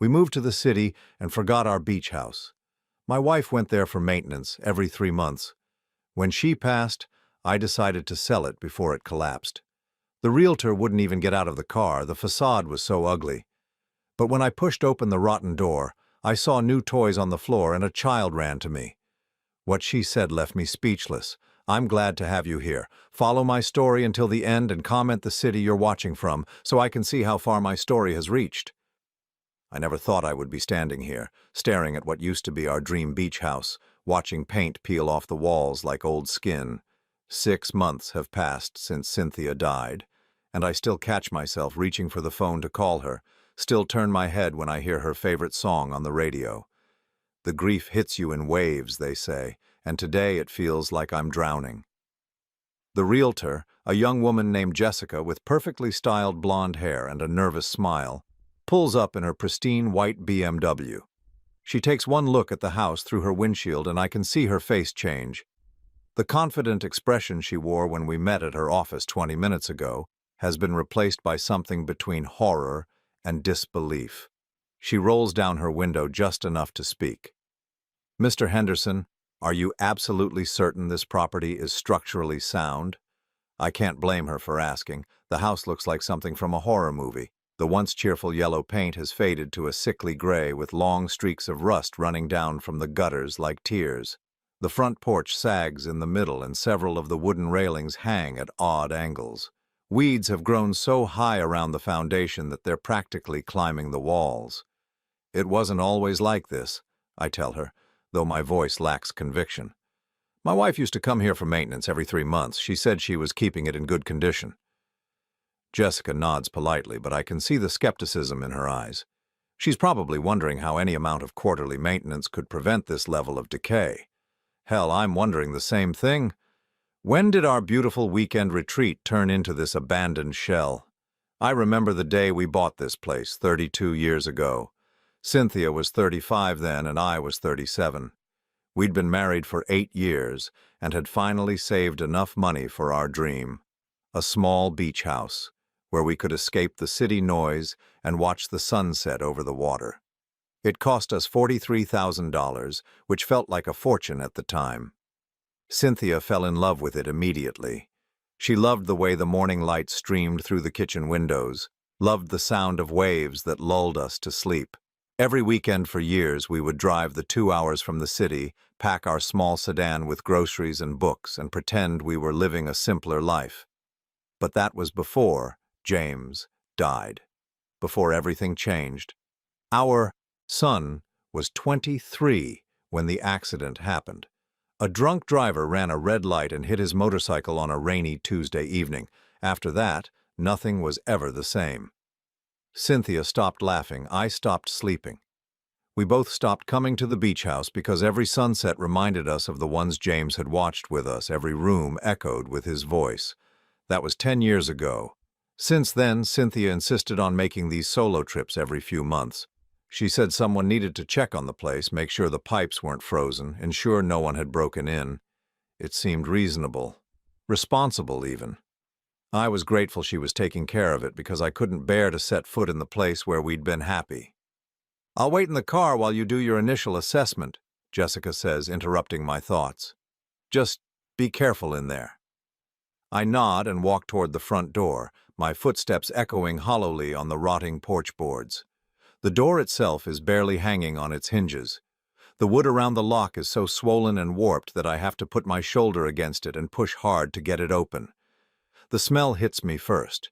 We moved to the city and forgot our beach house. My wife went there for maintenance every 3 months. When she passed, I decided to sell it before it collapsed. The realtor wouldn't even get out of the car, the facade was so ugly. But when I pushed open the rotten door, I saw new toys on the floor and a child ran to me. What she said left me speechless. "I'm glad to have you here. Follow my story until the end and comment the city you're watching from so I can see how far my story has reached." I never thought I would be standing here, staring at what used to be our dream beach house, watching paint peel off the walls like old skin. 6 months have passed since Cynthia died, and I still catch myself reaching for the phone to call her, still turn my head when I hear her favorite song on the radio. The grief hits you in waves, they say, and today it feels like I'm drowning. The realtor, a young woman named Jessica with perfectly styled blonde hair and a nervous smile, pulls up in her pristine white BMW. She takes one look at the house through her windshield and I can see her face change. The confident expression she wore when we met at her office 20 minutes ago has been replaced by something between horror and disbelief. She rolls down her window just enough to speak. "Mr. Henderson, are you absolutely certain this property is structurally sound?" I can't blame her for asking. The house looks like something from a horror movie. The once cheerful yellow paint has faded to a sickly gray with long streaks of rust running down from the gutters like tears. The front porch sags in the middle and several of the wooden railings hang at odd angles. Weeds have grown so high around the foundation that they're practically climbing the walls. "It wasn't always like this," I tell her, though my voice lacks conviction. "My wife used to come here for maintenance every 3 months. She said she was keeping it in good condition." Jessica nods politely, but I can see the skepticism in her eyes. She's probably wondering how any amount of quarterly maintenance could prevent this level of decay. Hell, I'm wondering the same thing. When did our beautiful weekend retreat turn into this abandoned shell? I remember the day we bought this place 32 years ago. Cynthia was 35 then and I was 37. We'd been married for 8 years and had finally saved enough money for our dream. A small beach house, where we could escape the city noise and watch the sunset over the water. It cost us $43,000, which felt like a fortune at the time. Cynthia fell in love with it immediately. She loved the way the morning light streamed through the kitchen windows, loved the sound of waves that lulled us to sleep. Every weekend for years we would drive the 2 hours from the city, pack our small sedan with groceries and books, and pretend we were living a simpler life. But that was before James died, before everything changed. Our son was 23 when the accident happened. A drunk driver ran a red light and hit his motorcycle on a rainy Tuesday evening. After that, nothing was ever the same. Cynthia stopped laughing. I stopped sleeping. We both stopped coming to the beach house because every sunset reminded us of the ones James had watched with us. Every room echoed with his voice. That was 10 years ago. Since then, Cynthia insisted on making these solo trips every few months. She said someone needed to check on the place, make sure the pipes weren't frozen, ensure no one had broken in. It seemed reasonable, responsible even. I was grateful she was taking care of it because I couldn't bear to set foot in the place where we'd been happy. "I'll wait in the car while you do your initial assessment," Jessica says, interrupting my thoughts. "Just be careful in there." I nod and walk toward the front door, my footsteps echoing hollowly on the rotting porch boards. The door itself is barely hanging on its hinges. The wood around the lock is so swollen and warped that I have to put my shoulder against it and push hard to get it open. The smell hits me first.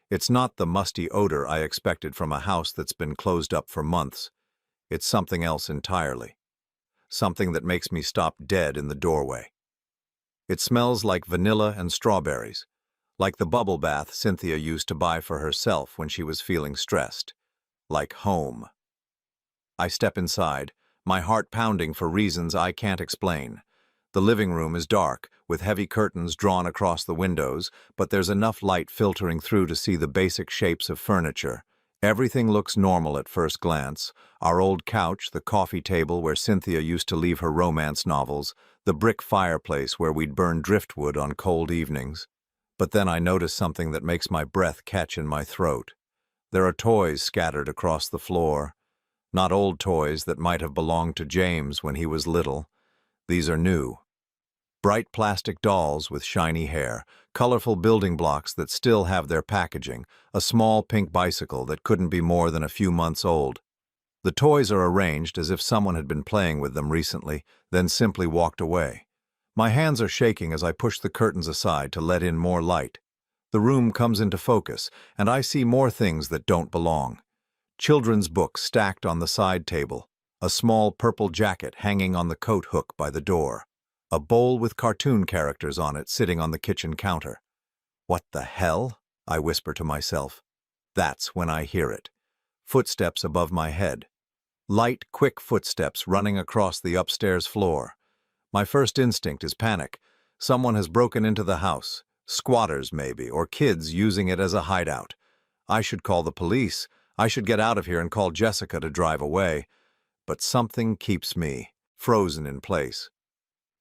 It's not the musty odor I expected from a house that's been closed up for months. It's something else entirely. Something that makes me stop dead in the doorway. It smells like vanilla and strawberries, like the bubble bath Cynthia used to buy for herself when she was feeling stressed. Like home. I step inside, my heart pounding for reasons I can't explain. The living room is dark, with heavy curtains drawn across the windows, but there's enough light filtering through to see the basic shapes of furniture. Everything looks normal at first glance. Our old couch, the coffee table where Cynthia used to leave her romance novels, the brick fireplace where we'd burn driftwood on cold evenings. But then I notice something that makes my breath catch in my throat. There are toys scattered across the floor. Not old toys that might have belonged to James when he was little. These are new. Bright plastic dolls with shiny hair, colorful building blocks that still have their packaging, a small pink bicycle that couldn't be more than a few months old. The toys are arranged as if someone had been playing with them recently, then simply walked away. My hands are shaking as I push the curtains aside to let in more light. The room comes into focus, and I see more things that don't belong. Children's books stacked on the side table, a small purple jacket hanging on the coat hook by the door, a bowl with cartoon characters on it sitting on the kitchen counter. What the hell? I whisper to myself. That's when I hear it. Footsteps above my head. Light, quick footsteps running across the upstairs floor. My first instinct is panic. Someone has broken into the house. Squatters, maybe, or kids using it as a hideout. I should call the police. I should get out of here and call Jessica to drive away. But something keeps me frozen in place.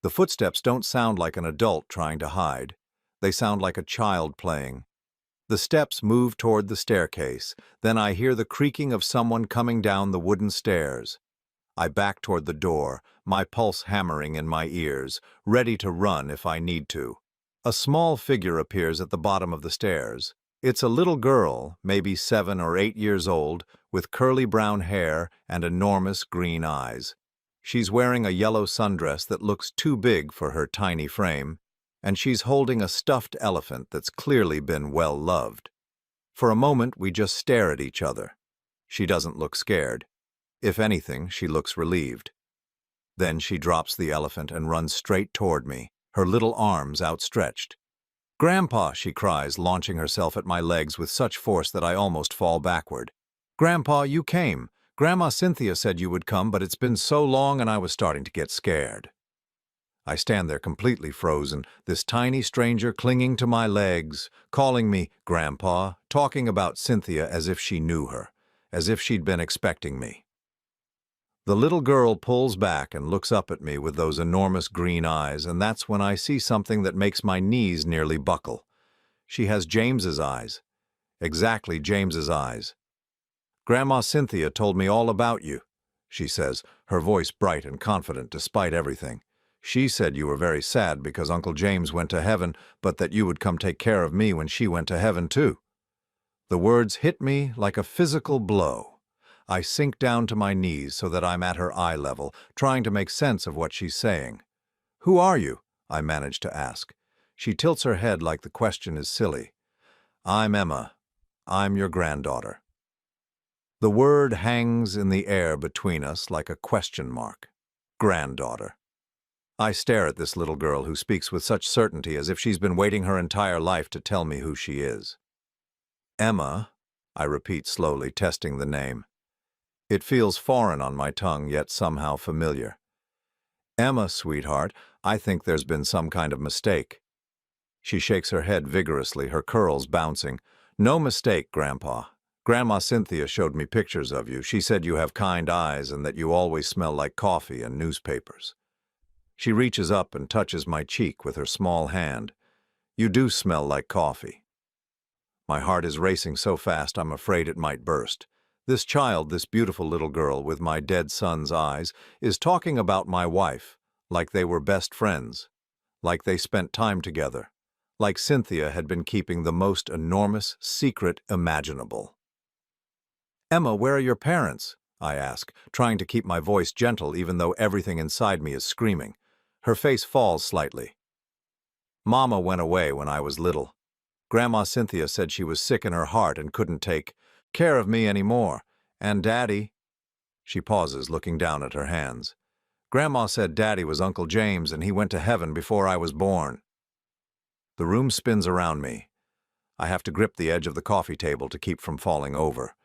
The footsteps don't sound like an adult trying to hide. They sound like a child playing. The steps move toward the staircase. Then I hear the creaking of someone coming down the wooden stairs. I back toward the door, my pulse hammering in my ears, ready to run if I need to. A small figure appears at the bottom of the stairs. It's a little girl, maybe 7 or 8 years old, with curly brown hair and enormous green eyes. She's wearing a yellow sundress that looks too big for her tiny frame, and she's holding a stuffed elephant that's clearly been well loved. For a moment, we just stare at each other. She doesn't look scared. If anything, she looks relieved. Then she drops the elephant and runs straight toward me, her little arms outstretched. "Grandpa," she cries, launching herself at my legs with such force that I almost fall backward. "Grandpa, you came. Grandma Cynthia said you would come, but it's been so long and I was starting to get scared." I stand there completely frozen, this tiny stranger clinging to my legs, calling me Grandpa, talking about Cynthia as if she knew her, as if she'd been expecting me. The little girl pulls back and looks up at me with those enormous green eyes, and that's when I see something that makes my knees nearly buckle. She has James's eyes. Exactly James's eyes. "Grandma Cynthia told me all about you," she says, her voice bright and confident despite everything. "She said you were very sad because Uncle James went to heaven, but that you would come take care of me when she went to heaven too." The words hit me like a physical blow. I sink down to my knees so that I'm at her eye level, trying to make sense of what she's saying. "Who are you?" I manage to ask. She tilts her head like the question is silly. "I'm Emma. I'm your granddaughter." The word hangs in the air between us like a question mark. Granddaughter. I stare at this little girl who speaks with such certainty as if she's been waiting her entire life to tell me who she is. "Emma," I repeat slowly, testing the name. It feels foreign on my tongue, yet somehow familiar. "Emma, sweetheart, I think there's been some kind of mistake." She shakes her head vigorously, her curls bouncing. "No mistake, Grandpa. Grandma Cynthia showed me pictures of you. She said you have kind eyes and that you always smell like coffee and newspapers." She reaches up and touches my cheek with her small hand. "You do smell like coffee." My heart is racing so fast I'm afraid it might burst. This child, this beautiful little girl with my dead son's eyes, is talking about my wife, like they were best friends, like they spent time together, like Cynthia had been keeping the most enormous secret imaginable. "Emma, where are your parents?" I ask, trying to keep my voice gentle even though everything inside me is screaming. Her face falls slightly. "Mama went away when I was little. Grandma Cynthia said she was sick in her heart and couldn't take care of me anymore. And Daddy—" She pauses, looking down at her hands. "Grandma said Daddy was Uncle James and he went to heaven before I was born." The room spins around me. I have to grip the edge of the coffee table to keep from falling over.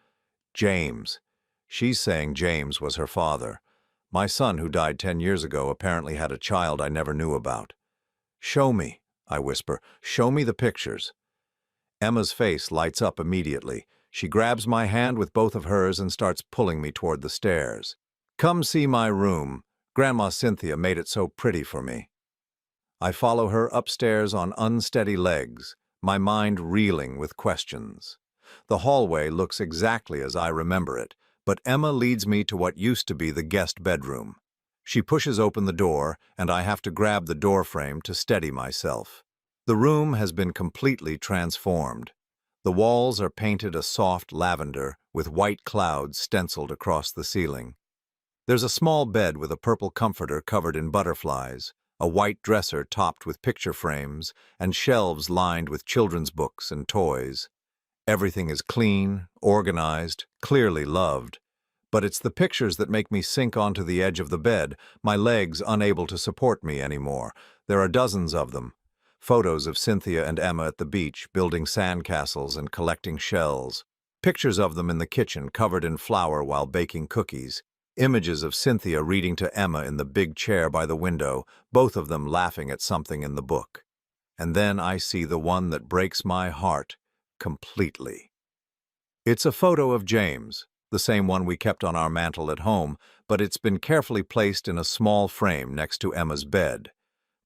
James. She's saying James was her father. My son, who died 10 years ago, apparently had a child I never knew about. "Show me," I whisper. "Show me the pictures." Emma's face lights up immediately. She grabs my hand with both of hers and starts pulling me toward the stairs. "Come see my room. Grandma Cynthia made it so pretty for me." I follow her upstairs on unsteady legs, my mind reeling with questions. The hallway looks exactly as I remember it, But Emma leads me to what used to be the guest bedroom. She pushes open the door, and I have to grab the door frame to steady myself. The room has been completely transformed. The walls are painted a soft lavender with white clouds stenciled across the ceiling. There's a small bed with a purple comforter covered in butterflies, a white dresser topped with picture frames, and shelves lined with children's books and toys. Everything is clean, organized, clearly loved. But it's the pictures that make me sink onto the edge of the bed, my legs unable to support me anymore. There are dozens of them. Photos of Cynthia and Emma at the beach, building sandcastles and collecting shells. Pictures of them in the kitchen, covered in flour while baking cookies. Images of Cynthia reading to Emma in the big chair by the window, both of them laughing at something in the book. And then I see the one that breaks my heart completely. It's a photo of James, the same one we kept on our mantel at home, but it's been carefully placed in a small frame next to Emma's bed.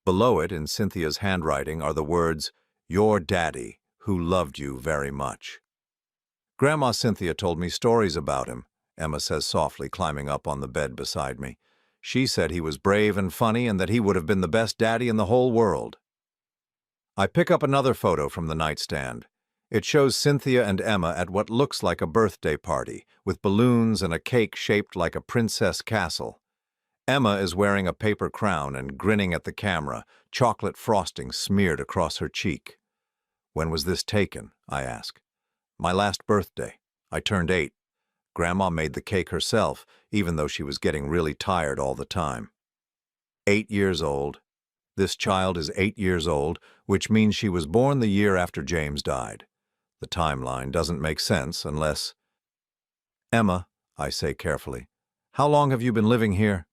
Below it, in Cynthia's handwriting, are the words, "Your daddy, who loved you very much." Grandma Cynthia told me stories about him, Emma says softly, climbing up on the bed beside me. She said he was brave and funny and that he would have been the best daddy in the whole world. I pick up another photo from the nightstand. It shows Cynthia and Emma at what looks like a birthday party, with balloons and a cake shaped like a princess castle. Emma is wearing a paper crown and grinning at the camera, chocolate frosting smeared across her cheek. "When was this taken?" I ask. "My last birthday. I turned 8. Grandma made the cake herself, even though she was getting really tired all the time." 8 years old. This child is 8 years old, which means she was born the year after James died. The timeline doesn't make sense unless... "Emma," I say carefully, "how long have you been living here?"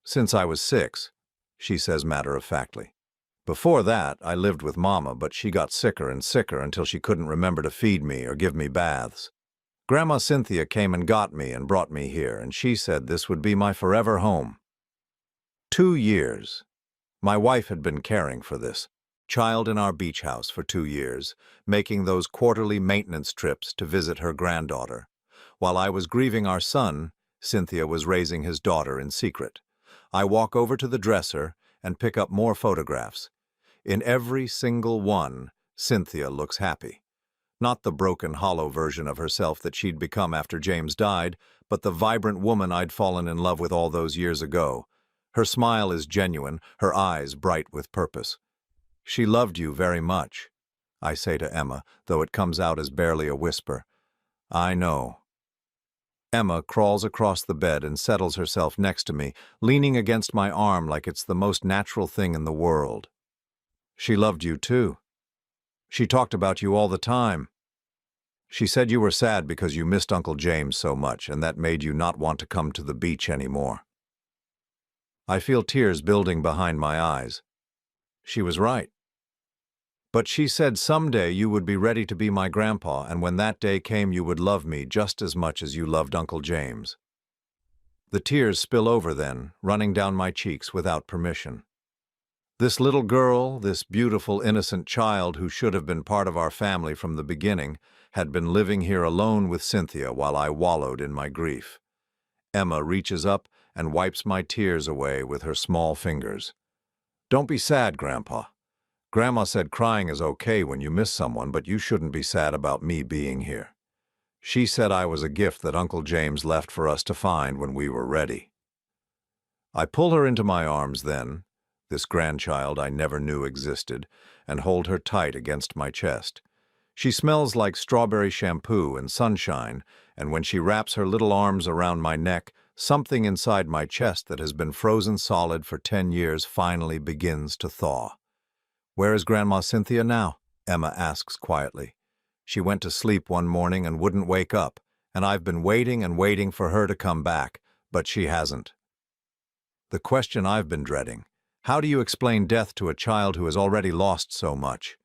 "Since I was 6, she says matter-of-factly. "Before that, I lived with Mama, but she got sicker and sicker until she couldn't remember to feed me or give me baths. Grandma Cynthia came and got me and brought me here, and she said this would be my forever home." 2 years. My wife had been caring for this child in our beach house for 2 years, making those quarterly maintenance trips to visit her granddaughter. While I was grieving our son, Cynthia was raising his daughter in secret. I walk over to the dresser and pick up more photographs. In every single one, Cynthia looks happy. Not the broken, hollow version of herself that she'd become after James died, but the vibrant woman I'd fallen in love with all those years ago. Her smile is genuine, her eyes bright with purpose. "She loved you very much," I say to Emma, though it comes out as barely a whisper. "I know." Emma crawls across the bed and settles herself next to me, leaning against my arm like it's the most natural thing in the world. "She loved you too. She talked about you all the time. She said you were sad because you missed Uncle James so much, and that made you not want to come to the beach anymore." I feel tears building behind my eyes. She was right. "But she said someday you would be ready to be my grandpa, and when that day came you would love me just as much as you loved Uncle James." The tears spill over then, running down my cheeks without permission. This little girl, this beautiful, innocent child who should have been part of our family from the beginning, had been living here alone with Cynthia while I wallowed in my grief. Emma reaches up and wipes my tears away with her small fingers. "Don't be sad, Grandpa. Grandma said crying is okay when you miss someone, but you shouldn't be sad about me being here. She said I was a gift that Uncle James left for us to find when we were ready." I pull her into my arms then, this grandchild I never knew existed, and hold her tight against my chest. She smells like strawberry shampoo and sunshine, and when she wraps her little arms around my neck, something inside my chest that has been frozen solid for 10 years finally begins to thaw. "Where is Grandma Cynthia now?" Emma asks quietly. "She went to sleep one morning and wouldn't wake up, and I've been waiting and waiting for her to come back, but she hasn't." The question I've been dreading: how do you explain death to a child who has already lost so much?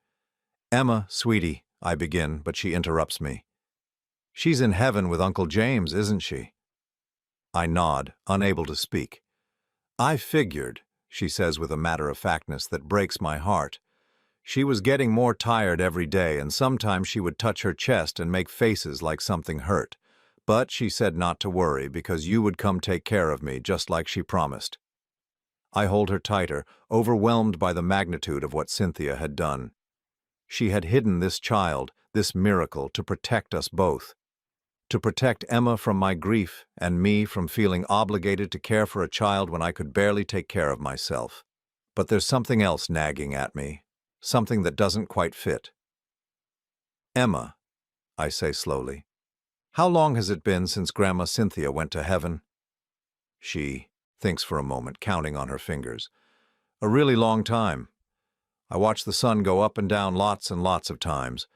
"Emma, sweetie," I begin, but she interrupts me. "She's in heaven with Uncle James, isn't she?" I nod, unable to speak. "I figured," she says with a matter-of-factness that breaks my heart. She was getting more tired every day, and sometimes she would touch her chest and make faces like something hurt. But she said not to worry because you would come take care of me just like she promised. I hold her tighter, overwhelmed by the magnitude of what Cynthia had done. She had hidden this child, this miracle, to protect us both. To protect Emma from my grief and me from feeling obligated to care for a child when I could barely take care of myself. But there's something else nagging at me, something that doesn't quite fit. Emma, I say slowly, how long has it been since Grandma Cynthia went to heaven? She thinks for a moment, counting on her fingers. A really long time. I watched the sun go up and down lots and lots of times.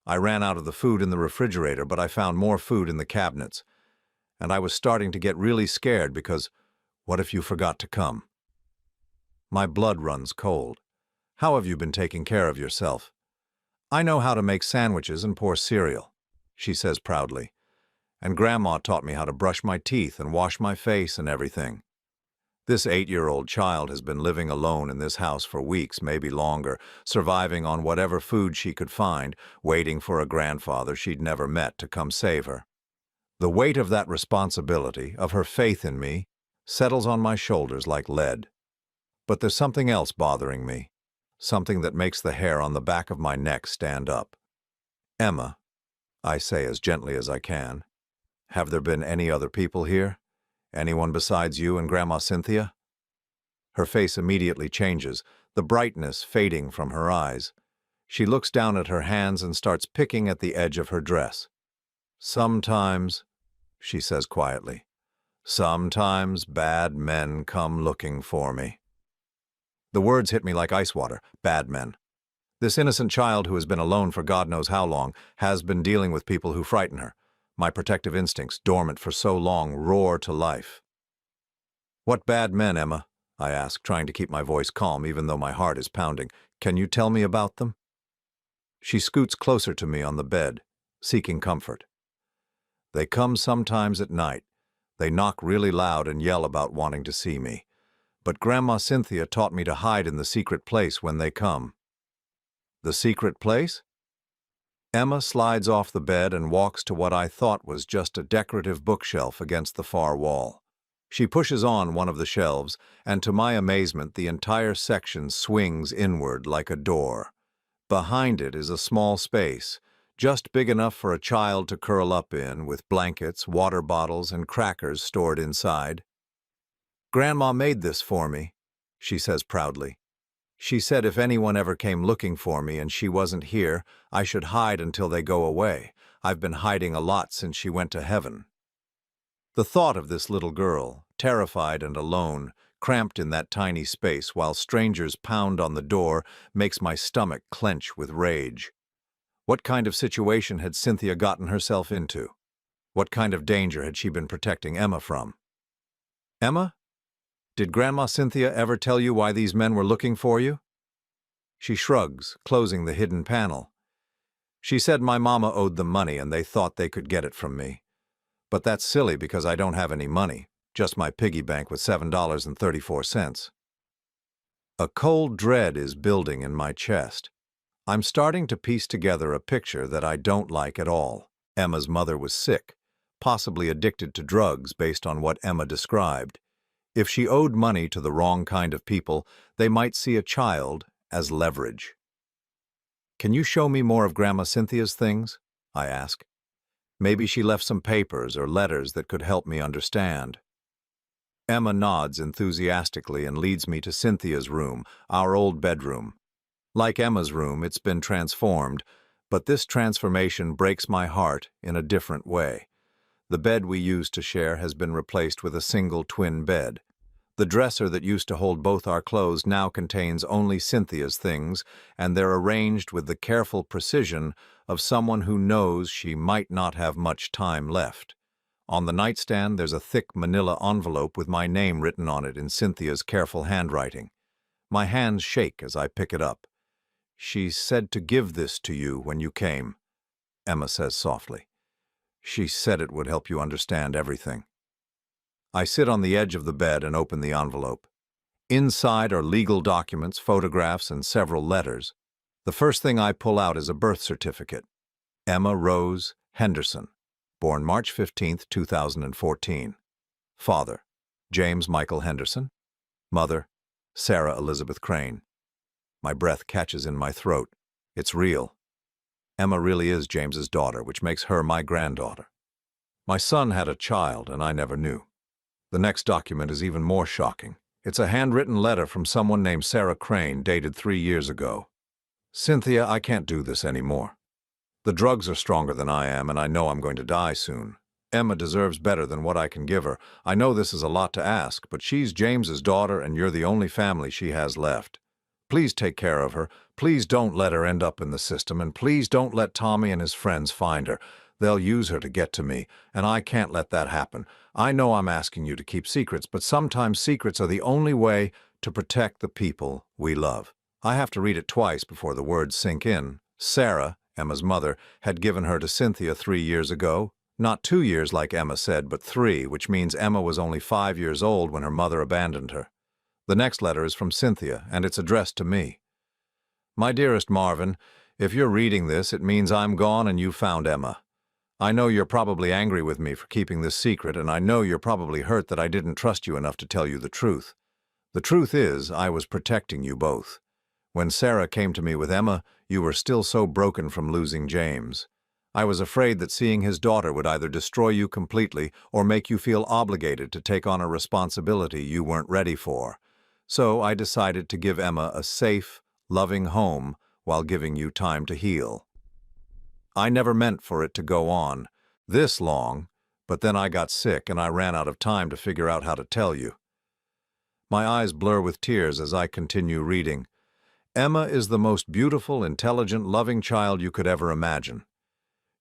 I ran out of the food in the refrigerator, but I found more food in the cabinets. And I was starting to get really scared because what if you forgot to come? My blood runs cold. How have you been taking care of yourself? I know how to make sandwiches and pour cereal, she says proudly. And Grandma taught me how to brush my teeth and wash my face and everything. This 8-year-old child has been living alone in this house for weeks, maybe longer, surviving on whatever food she could find, waiting for a grandfather she'd never met to come save her. The weight of that responsibility, of her faith in me, settles on my shoulders like lead. But there's something else bothering me, something that makes the hair on the back of my neck stand up. Emma, I say as gently as I can, have there been any other people here? Anyone besides you and Grandma Cynthia? Her face immediately changes, the brightness fading from her eyes. She looks down at her hands and starts picking at the edge of her dress. Sometimes, she says quietly, sometimes bad men come looking for me. The words hit me like ice water, bad men. This innocent child who has been alone for God knows how long has been dealing with people who frighten her. My protective instincts, dormant for so long, roar to life. What bad men, Emma? I ask, trying to keep my voice calm even though my heart is pounding. Can you tell me about them? She scoots closer to me on the bed, seeking comfort. They come sometimes at night. They knock really loud and yell about wanting to see me. But Grandma Cynthia taught me to hide in the secret place when they come. The secret place? Emma slides off the bed and walks to what I thought was just a decorative bookshelf against the far wall. She pushes on one of the shelves, and to my amazement, the entire section swings inward like a door. Behind it is a small space, just big enough for a child to curl up in, with blankets, water bottles, and crackers stored inside. Grandma made this for me, she says proudly. She said if anyone ever came looking for me and she wasn't here, I should hide until they go away. I've been hiding a lot since she went to heaven. The thought of this little girl, terrified and alone, cramped in that tiny space while strangers pound on the door, makes my stomach clench with rage. What kind of situation had Cynthia gotten herself into? What kind of danger had she been protecting Emma from? Emma? Did Grandma Cynthia ever tell you why these men were looking for you? She shrugs, closing the hidden panel. She said my mama owed them money and they thought they could get it from me. But that's silly because I don't have any money, just my piggy bank with $7.34. A cold dread is building in my chest. I'm starting to piece together a picture that I don't like at all. Emma's mother was sick, possibly addicted to drugs based on what Emma described. If she owed money to the wrong kind of people, they might see a child as leverage. Can you show me more of Grandma Cynthia's things? I ask. Maybe she left some papers or letters that could help me understand. Emma nods enthusiastically and leads me to Cynthia's room, our old bedroom. Like Emma's room, it's been transformed, but this transformation breaks my heart in a different way. The bed we used to share has been replaced with a single twin bed. The dresser that used to hold both our clothes now contains only Cynthia's things, and they're arranged with the careful precision of someone who knows she might not have much time left. On the nightstand, there's a thick manila envelope with my name written on it in Cynthia's careful handwriting. My hands shake as I pick it up. She said to give this to you when you came, Emma says softly. She said it would help you understand everything. I sit on the edge of the bed and open the envelope. Inside are legal documents, photographs, and several letters. The first thing I pull out is a birth certificate. Emma Rose Henderson. born March 15, 2014. Father, James Michael Henderson. Mother, Sarah Elizabeth Crane. My breath catches in my throat. It's real. Emma really is James's daughter, which makes her my granddaughter. My son had a child, and I never knew. The next document is even more shocking. It's a handwritten letter from someone named Sarah Crane, dated 3 years ago. Cynthia, I can't do this anymore. The drugs are stronger than I am, and I know I'm going to die soon. Emma deserves better than what I can give her. I know this is a lot to ask, but she's James's daughter, and you're the only family she has left. Please take care of her. Please don't let her end up in the system, and please don't let Tommy and his friends find her. They'll use her to get to me, and I can't let that happen. I know I'm asking you to keep secrets, but sometimes secrets are the only way to protect the people we love. I have to read it twice before the words sink in. Sarah, Emma's mother, had given her to Cynthia 3 years ago. Not 2 years like Emma said, but 3, which means Emma was only 5 years old when her mother abandoned her. The next letter is from Cynthia, and it's addressed to me. My dearest Marvin, if you're reading this, it means I'm gone and you found Emma. I know you're probably angry with me for keeping this secret, and I know you're probably hurt that I didn't trust you enough to tell you the truth. The truth is, I was protecting you both. When Sarah came to me with Emma, you were still so broken from losing James. I was afraid that seeing his daughter would either destroy you completely or make you feel obligated to take on a responsibility you weren't ready for. So I decided to give Emma a safe, loving home while giving you time to heal. I never meant for it to go on this long, but then I got sick and I ran out of time to figure out how to tell you. My eyes blur with tears as I continue reading. Emma is the most beautiful, intelligent, loving child you could ever imagine.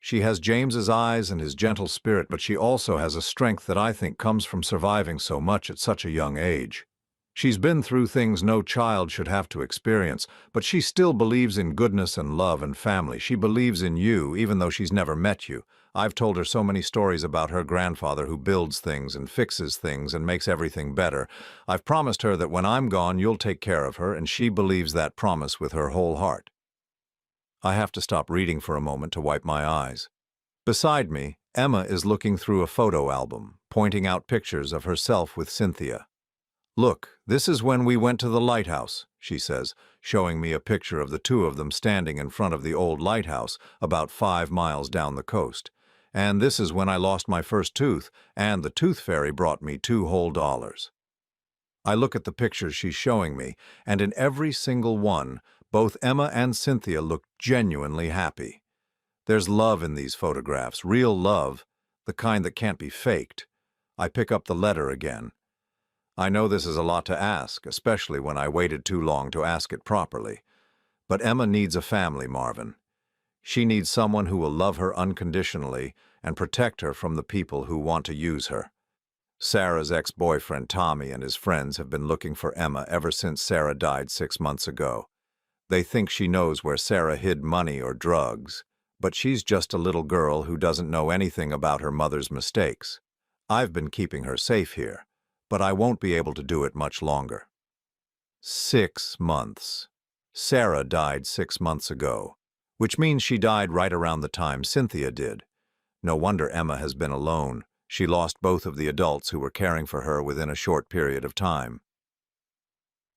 She has James's eyes and his gentle spirit, but she also has a strength that I think comes from surviving so much at such a young age. She's been through things no child should have to experience, but she still believes in goodness and love and family. She believes in you, even though she's never met you. I've told her so many stories about her grandfather who builds things and fixes things and makes everything better. I've promised her that when I'm gone, you'll take care of her, and she believes that promise with her whole heart. I have to stop reading for a moment to wipe my eyes. Beside me, Emma is looking through a photo album, pointing out pictures of herself with Cynthia. Look, this is when we went to the lighthouse, she says, showing me a picture of the two of them standing in front of the old lighthouse about 5 miles down the coast. And this is when I lost my first tooth, and the tooth fairy brought me $2 whole. I look at the pictures she's showing me, and in every single one, both Emma and Cynthia look genuinely happy. There's love in these photographs, real love, the kind that can't be faked. I pick up the letter again. I know this is a lot to ask, especially when I waited too long to ask it properly. But Emma needs a family, Marvin. She needs someone who will love her unconditionally and protect her from the people who want to use her. Sarah's ex-boyfriend Tommy and his friends have been looking for Emma ever since Sarah died 6 months ago. They think she knows where Sarah hid money or drugs, but she's just a little girl who doesn't know anything about her mother's mistakes. I've been keeping her safe here, but I won't be able to do it much longer. 6 months. Sarah died 6 months ago, which means she died right around the time Cynthia did. No wonder Emma has been alone. She lost both of the adults who were caring for her within a short period of time.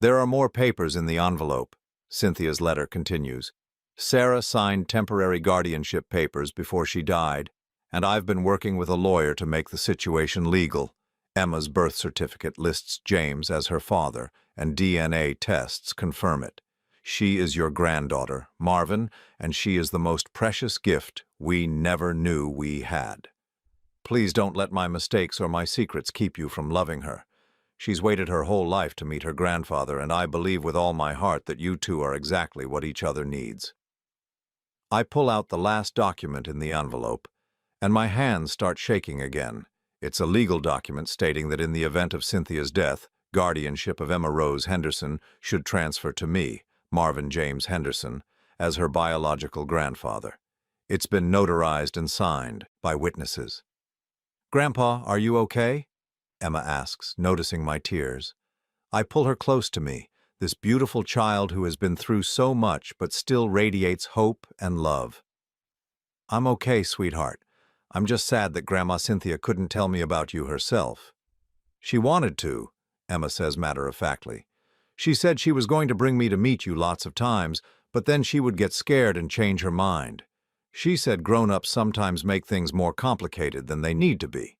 There are more papers in the envelope, Cynthia's letter continues. Sarah signed temporary guardianship papers before she died, and I've been working with a lawyer to make the situation legal. Emma's birth certificate lists James as her father, and DNA tests confirm it. She is your granddaughter, Marvin, and she is the most precious gift we never knew we had. Please don't let my mistakes or my secrets keep you from loving her. She's waited her whole life to meet her grandfather, and I believe with all my heart that you two are exactly what each other needs. I pull out the last document in the envelope, and my hands start shaking again. It's a legal document stating that in the event of Cynthia's death, guardianship of Emma Rose Henderson should transfer to me, Marvin James Henderson, as her biological grandfather. It's been notarized and signed by witnesses. "Grandpa, are you okay?" Emma asks, noticing my tears. I pull her close to me, this beautiful child who has been through so much but still radiates hope and love. "I'm okay, sweetheart. I'm just sad that Grandma Cynthia couldn't tell me about you herself." "She wanted to," Emma says matter-of-factly. "She said she was going to bring me to meet you lots of times, but then she would get scared and change her mind. She said grown-ups sometimes make things more complicated than they need to be."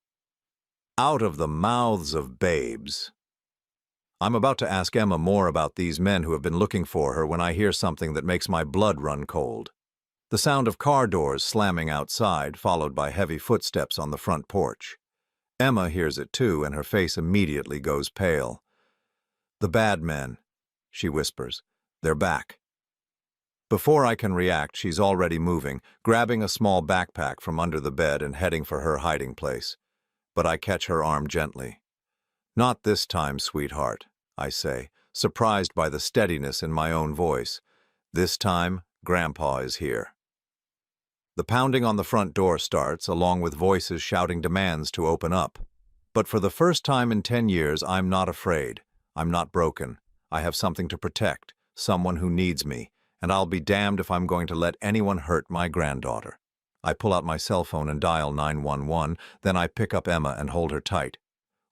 Out of the mouths of babes. I'm about to ask Emma more about these men who have been looking for her when I hear something that makes my blood run cold. The sound of car doors slamming outside, followed by heavy footsteps on the front porch. Emma hears it too, and her face immediately goes pale. "The bad men," she whispers. "They're back." Before I can react, she's already moving, grabbing a small backpack from under the bed and heading for her hiding place. But I catch her arm gently. "Not this time, sweetheart," I say, surprised by the steadiness in my own voice. "This time, Grandpa is here." The pounding on the front door starts, along with voices shouting demands to open up. But for the first time in 10 years, I'm not afraid. I'm not broken. I have something to protect, someone who needs me, and I'll be damned if I'm going to let anyone hurt my granddaughter. I pull out my cell phone and dial 911, then I pick up Emma and hold her tight.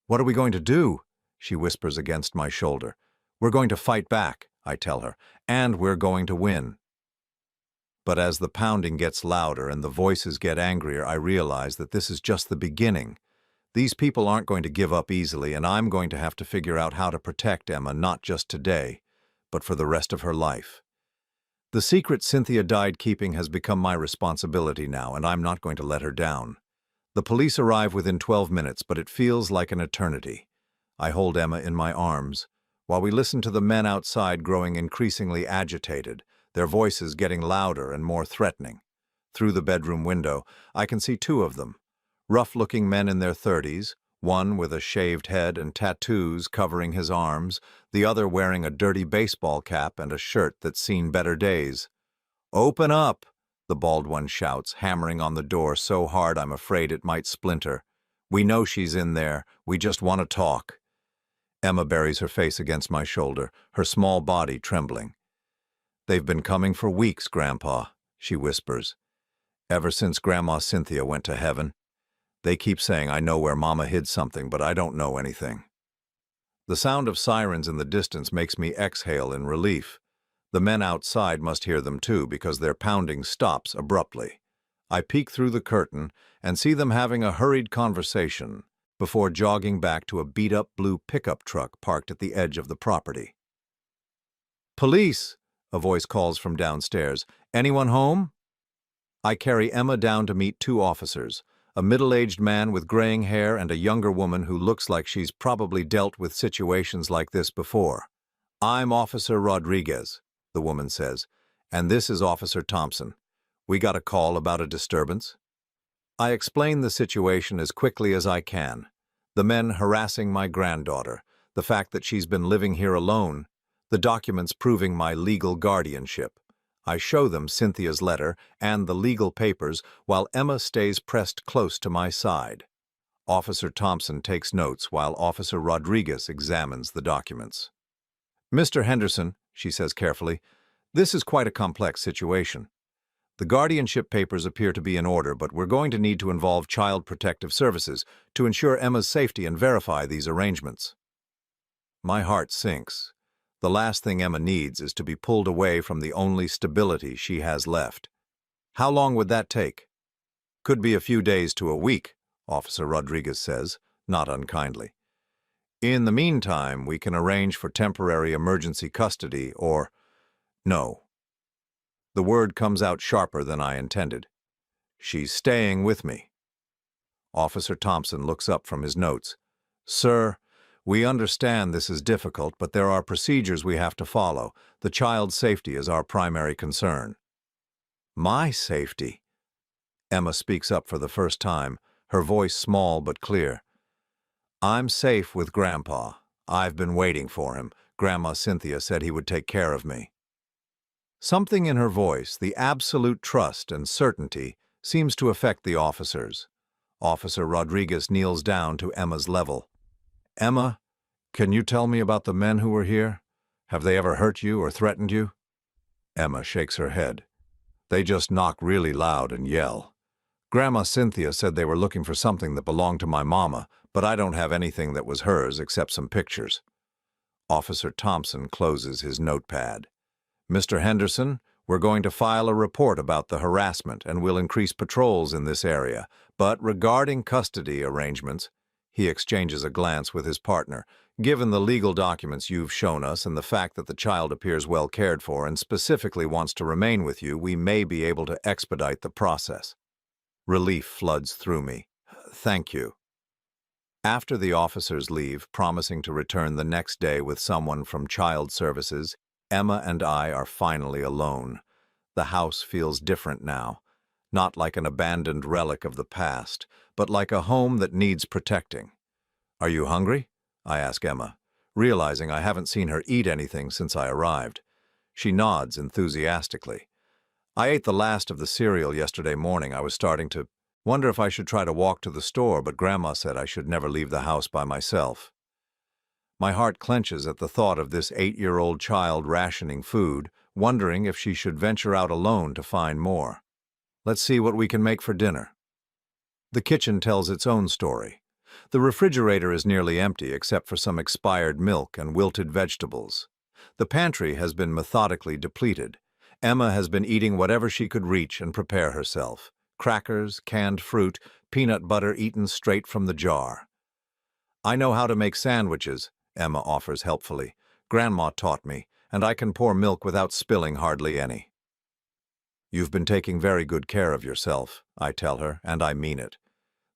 "What are we going to do?" she whispers against my shoulder. "We're going to fight back," I tell her, "and we're going to win." But as the pounding gets louder and the voices get angrier, I realize that this is just the beginning. These people aren't going to give up easily, and I'm going to have to figure out how to protect Emma not just today, but for the rest of her life. The secret Cynthia died keeping has become my responsibility now, and I'm not going to let her down. The police arrive within 12 minutes, but it feels like an eternity. I hold Emma in my arms, while we listen to the men outside growing increasingly agitated, their voices getting louder and more threatening. Through the bedroom window, I can see 2 of them. Rough-looking men in their 30s, one with a shaved head and tattoos covering his arms, the other wearing a dirty baseball cap and a shirt that's seen better days. "Open up!" the bald one shouts, hammering on the door so hard I'm afraid it might splinter. "We know she's in there. We just want to talk." Emma buries her face against my shoulder, her small body trembling. "They've been coming for weeks, Grandpa," she whispers. "Ever since Grandma Cynthia went to heaven. They keep saying I know where Mama hid something, but I don't know anything." The sound of sirens in the distance makes me exhale in relief. The men outside must hear them too, because their pounding stops abruptly. I peek through the curtain and see them having a hurried conversation before jogging back to a beat-up blue pickup truck parked at the edge of the property. "Police!" a voice calls from downstairs. "Anyone home?" I carry Emma down to meet 2 officers, a middle-aged man with graying hair and a younger woman who looks like she's probably dealt with situations like this before. "I'm Officer Rodriguez," the woman says, "and this is Officer Thompson. We got a call about a disturbance." I explain the situation as quickly as I can. The men harassing my granddaughter, the fact that she's been living here alone, the documents proving my legal guardianship. I show them Cynthia's letter and the legal papers while Emma stays pressed close to my side. Officer Thompson takes notes while Officer Rodriguez examines the documents. "Mr. Henderson," she says carefully, "this is quite a complex situation. The guardianship papers appear to be in order, but we're going to need to involve Child Protective Services to ensure Emma's safety and verify these arrangements." My heart sinks. The last thing Emma needs is to be pulled away from the only stability she has left. "How long would that take?" "Could be a few days to a week," Officer Rodriguez says, not unkindly. "In the meantime, we can arrange for temporary emergency custody or—" "No." The word comes out sharper than I intended. "She's staying with me." Officer Thompson looks up from his notes. "Sir, we understand this is difficult, but there are procedures we have to follow. The child's safety is our primary concern." "My safety?" Emma speaks up for the first time, her voice small but clear. "I'm safe with Grandpa. I've been waiting for him. Grandma Cynthia said he would take care of me." Something in her voice, the absolute trust and certainty, seems to affect the officers. Officer Rodriguez kneels down to Emma's level. "Emma, can you tell me about the men who were here? Have they ever hurt you or threatened you?" Emma shakes her head. "They just knock really loud and yell. Grandma Cynthia said they were looking for something that belonged to my mama, but I don't have anything that was hers except some pictures. Officer Thompson closes his notepad. Mr. Henderson, we're going to file a report about the harassment and we'll increase patrols in this area. But regarding custody arrangements, he exchanges a glance with his partner. Given the legal documents you've shown us and the fact that the child appears well cared for and specifically wants to remain with you, we may be able to expedite the process. Relief floods through me. Thank you. After the officers leave, promising to return the next day with someone from Child Services, Emma and I are finally alone. The house feels different now, not like an abandoned relic of the past, but like a home that needs protecting. Are you hungry? I ask Emma, realizing I haven't seen her eat anything since I arrived. She nods enthusiastically. I ate the last of the cereal yesterday morning. I was starting to wonder if I should try to walk to the store, but Grandma said I should never leave the house by myself. My heart clenches at the thought of this 8-year-old child rationing food, wondering if she should venture out alone to find more. Let's see what we can make for dinner. The kitchen tells its own story. The refrigerator is nearly empty except for some expired milk and wilted vegetables. The pantry has been methodically depleted. Emma has been eating whatever she could reach and prepare herself. Crackers, canned fruit, peanut butter eaten straight from the jar. I know how to make sandwiches, Emma offers helpfully. Grandma taught me, and I can pour milk without spilling hardly any. You've been taking very good care of yourself, I tell her, and I mean it.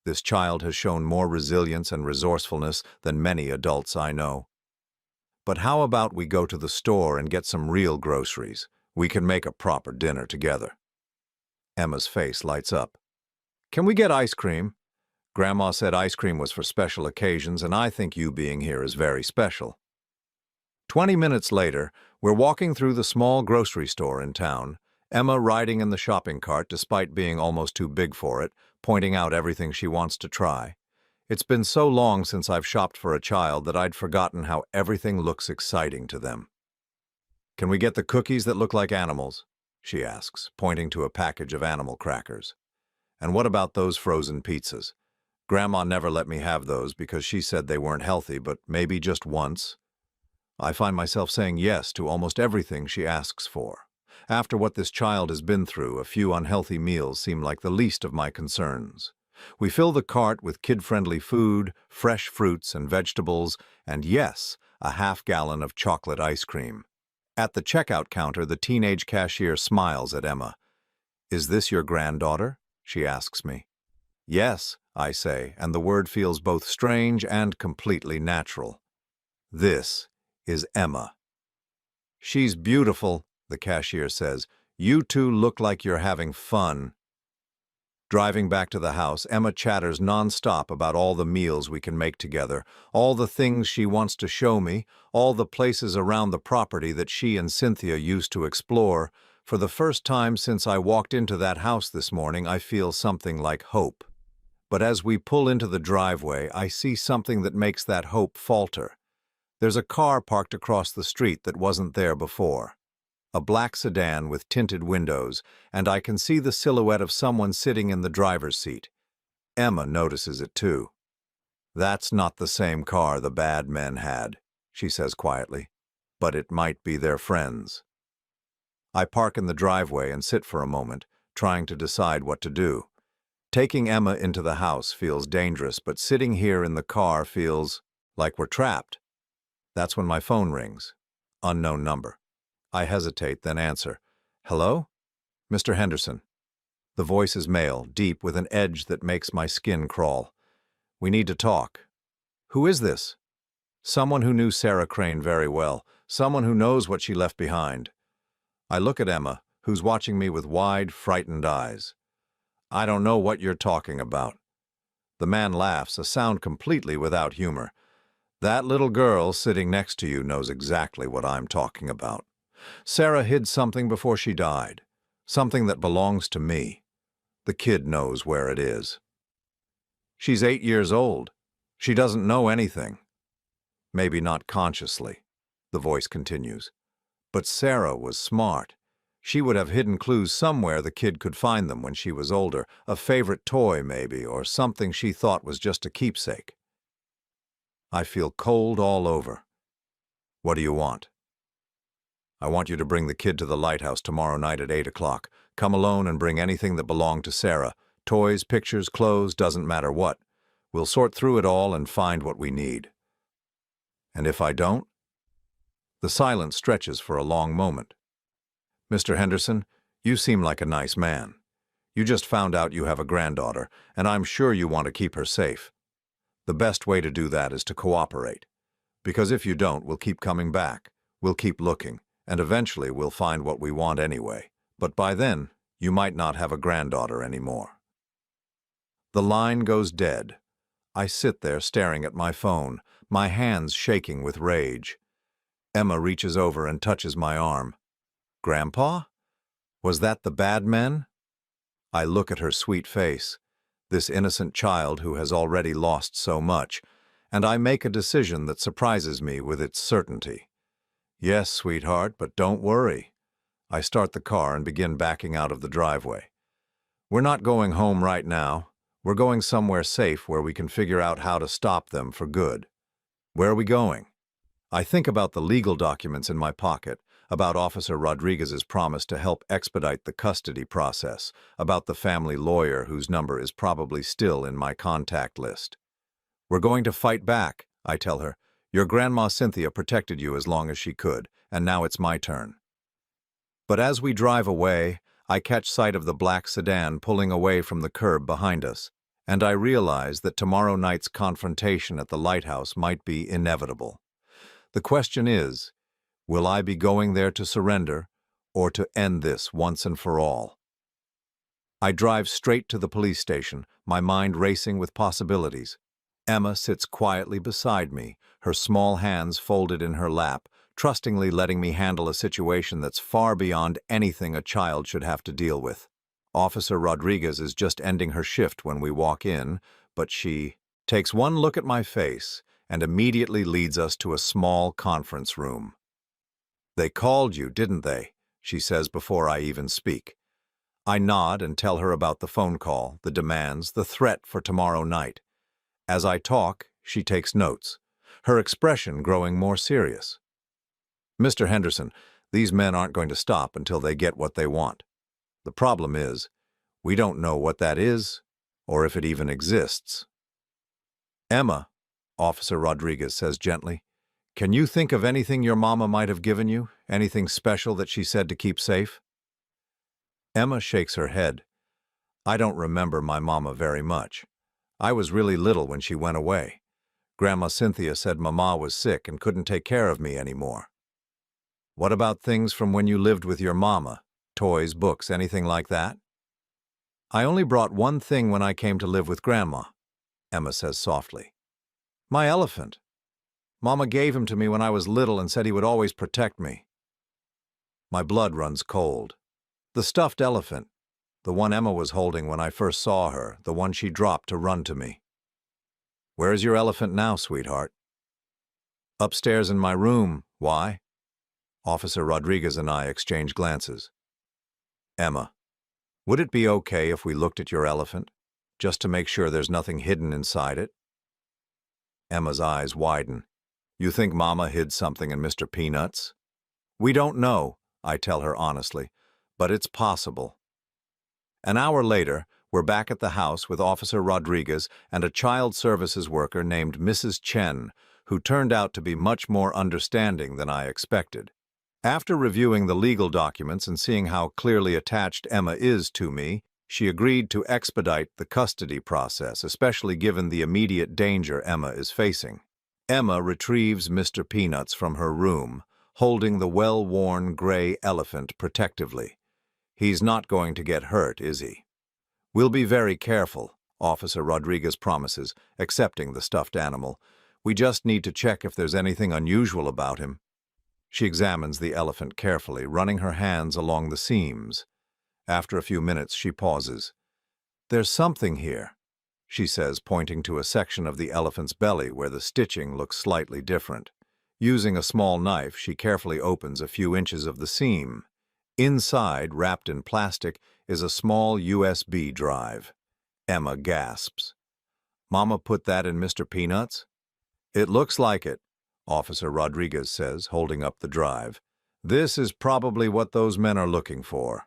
This child has shown more resilience and resourcefulness than many adults I know. But how about we go to the store and get some real groceries? We can make a proper dinner together. Emma's face lights up. Can we get ice cream? Grandma said ice cream was for special occasions, and I think you being here is very special. 20 minutes later, we're walking through the small grocery store in town, Emma riding in the shopping cart despite being almost too big for it, pointing out everything she wants to try. It's been so long since I've shopped for a child that I'd forgotten how everything looks exciting to them. Can we get the cookies that look like animals? She asks, pointing to a package of animal crackers. And what about those frozen pizzas? Grandma never let me have those because she said they weren't healthy, but maybe just once. I find myself saying yes to almost everything she asks for. After what this child has been through, a few unhealthy meals seem like the least of my concerns. We fill the cart with kid-friendly food, fresh fruits and vegetables, and yes, a half-gallon of chocolate ice cream. At the checkout counter, the teenage cashier smiles at Emma. Is this your granddaughter? She asks me. Yes, I say, and the word feels both strange and completely natural. This is Emma. She's beautiful, the cashier says. You two look like you're having fun. Driving back to the house, Emma chatters nonstop about all the meals we can make together, all the things she wants to show me, all the places around the property that she and Cynthia used to explore. For the first time since I walked into that house this morning, I feel something like hope. But as we pull into the driveway, I see something that makes that hope falter. There's a car parked across the street that wasn't there before. A black sedan with tinted windows, and I can see the silhouette of someone sitting in the driver's seat. Emma notices it too. That's not the same car the bad men had, she says quietly, but it might be their friends. I park in the driveway and sit for a moment, trying to decide what to do. Taking Emma into the house feels dangerous, but sitting here in the car feels like we're trapped. That's when my phone rings. Unknown number. I hesitate, then answer. Hello? Mr. Henderson. The voice is male, deep, with an edge that makes my skin crawl. We need to talk. Who is this? Someone who knew Sarah Crane very well. Someone who knows what she left behind. I look at Emma, who's watching me with wide, frightened eyes. I don't know what you're talking about. The man laughs, a sound completely without humor. That little girl sitting next to you knows exactly what I'm talking about. Sarah hid something before she died, something that belongs to me. The kid knows where it is. She's 8 years old. She doesn't know anything. Maybe not consciously, the voice continues. But Sarah was smart. She would have hidden clues somewhere the kid could find them when she was older, a favorite toy maybe, or something she thought was just a keepsake. I feel cold all over. What do you want? I want you to bring the kid to the lighthouse tomorrow night at 8 o'clock. Come alone and bring anything that belonged to Sarah. Toys, pictures, clothes, doesn't matter what. We'll sort through it all and find what we need. And if I don't? The silence stretches for a long moment. Mr. Henderson, you seem like a nice man. You just found out you have a granddaughter, and I'm sure you want to keep her safe. The best way to do that is to cooperate. Because if you don't, we'll keep coming back. We'll keep looking, and eventually we'll find what we want anyway. But by then, you might not have a granddaughter anymore. The line goes dead. I sit there staring at my phone, my hands shaking with rage. Emma reaches over and touches my arm. Grandpa? Was that the bad men? I look at her sweet face, this innocent child who has already lost so much, and I make a decision that surprises me with its certainty. Yes, sweetheart, but don't worry. I start the car and begin backing out of the driveway. We're not going home right now. We're going somewhere safe where we can figure out how to stop them for good. Where are we going? I think about the legal documents in my pocket, about Officer Rodriguez's promise to help expedite the custody process, about the family lawyer whose number is probably still in my contact list. We're going to fight back, I tell her. Your Grandma Cynthia protected you as long as she could, and now it's my turn. But as we drive away, I catch sight of the black sedan pulling away from the curb behind us, and I realize that tomorrow night's confrontation at the lighthouse might be inevitable. The question is, will I be going there to surrender, or to end this once and for all? I drive straight to the police station, my mind racing with possibilities. Emma sits quietly beside me, her small hands folded in her lap, trustingly letting me handle a situation that's far beyond anything a child should have to deal with. Officer Rodriguez is just ending her shift when we walk in, but she takes one look at my face and immediately leads us to a small conference room. They called you, didn't they? She says before I even speak. I nod and tell her about the phone call, the demands, the threat for tomorrow night. As I talk, she takes notes, her expression growing more serious. Mr. Henderson, these men aren't going to stop until they get what they want. The problem is, we don't know what that is, or if it even exists. Emma, Officer Rodriguez says gently, can you think of anything your mama might have given you? Anything special that she said to keep safe? Emma shakes her head. I don't remember my mama very much. I was really little when she went away. Grandma Cynthia said Mama was sick and couldn't take care of me anymore. What about things from when you lived with your mama? Toys, books, anything like that? I only brought one thing when I came to live with Grandma, Emma says softly. My elephant. Mama gave him to me when I was little and said he would always protect me. My blood runs cold. The stuffed elephant, the one Emma was holding when I first saw her, the one she dropped to run to me. Where is your elephant now, sweetheart? Upstairs in my room. Why? Officer Rodriguez and I exchange glances. Emma, would it be okay if we looked at your elephant, just to make sure there's nothing hidden inside it? Emma's eyes widen. You think Mama hid something in Mr. Peanut's? We don't know, I tell her honestly, but it's possible. An hour later, we're back at the house with Officer Rodriguez and a child services worker named Mrs. Chen, who turned out to be much more understanding than I expected. After reviewing the legal documents and seeing how clearly attached Emma is to me, she agreed to expedite the custody process, especially given the immediate danger Emma is facing. Emma retrieves Mr. Peanuts from her room, holding the well-worn gray elephant protectively. He's not going to get hurt, is he? We'll be very careful, Officer Rodriguez promises, accepting the stuffed animal. We just need to check if there's anything unusual about him. She examines the elephant carefully, running her hands along the seams. After a few minutes, she pauses. There's something here, she says, pointing to a section of the elephant's belly where the stitching looks slightly different. Using a small knife, she carefully opens a few inches of the seam. Inside, wrapped in plastic, is a small USB drive. Emma gasps. Mama put that in Mr. Peanut's? It looks like it, Officer Rodriguez says, holding up the drive. This is probably what those men are looking for.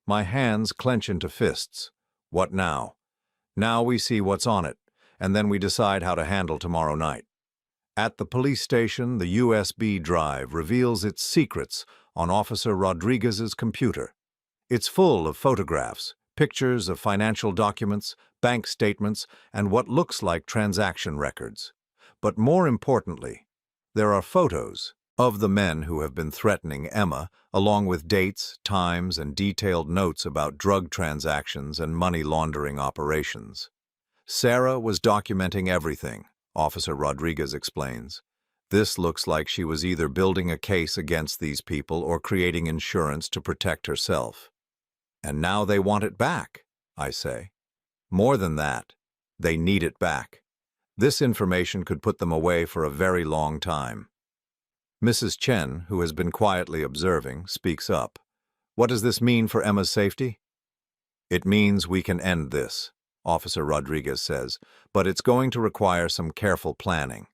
My hands clench into fists. What now? Now we see what's on it, and then we decide how to handle tomorrow night. At the police station, the USB drive reveals its secrets on Officer Rodriguez's computer. It's full of photographs, pictures of financial documents, bank statements, and what looks like transaction records. But more importantly, there are photos of the men who have been threatening Emma, along with dates, times, and detailed notes about drug transactions and money laundering operations. Sarah was documenting everything, Officer Rodriguez explains. This looks like she was either building a case against these people or creating insurance to protect herself. And now they want it back, I say. More than that, they need it back. This information could put them away for a very long time. Mrs. Chen, who has been quietly observing, speaks up. What does this mean for Emma's safety? It means we can end this, Officer Rodriguez says, but it's going to require some careful planning.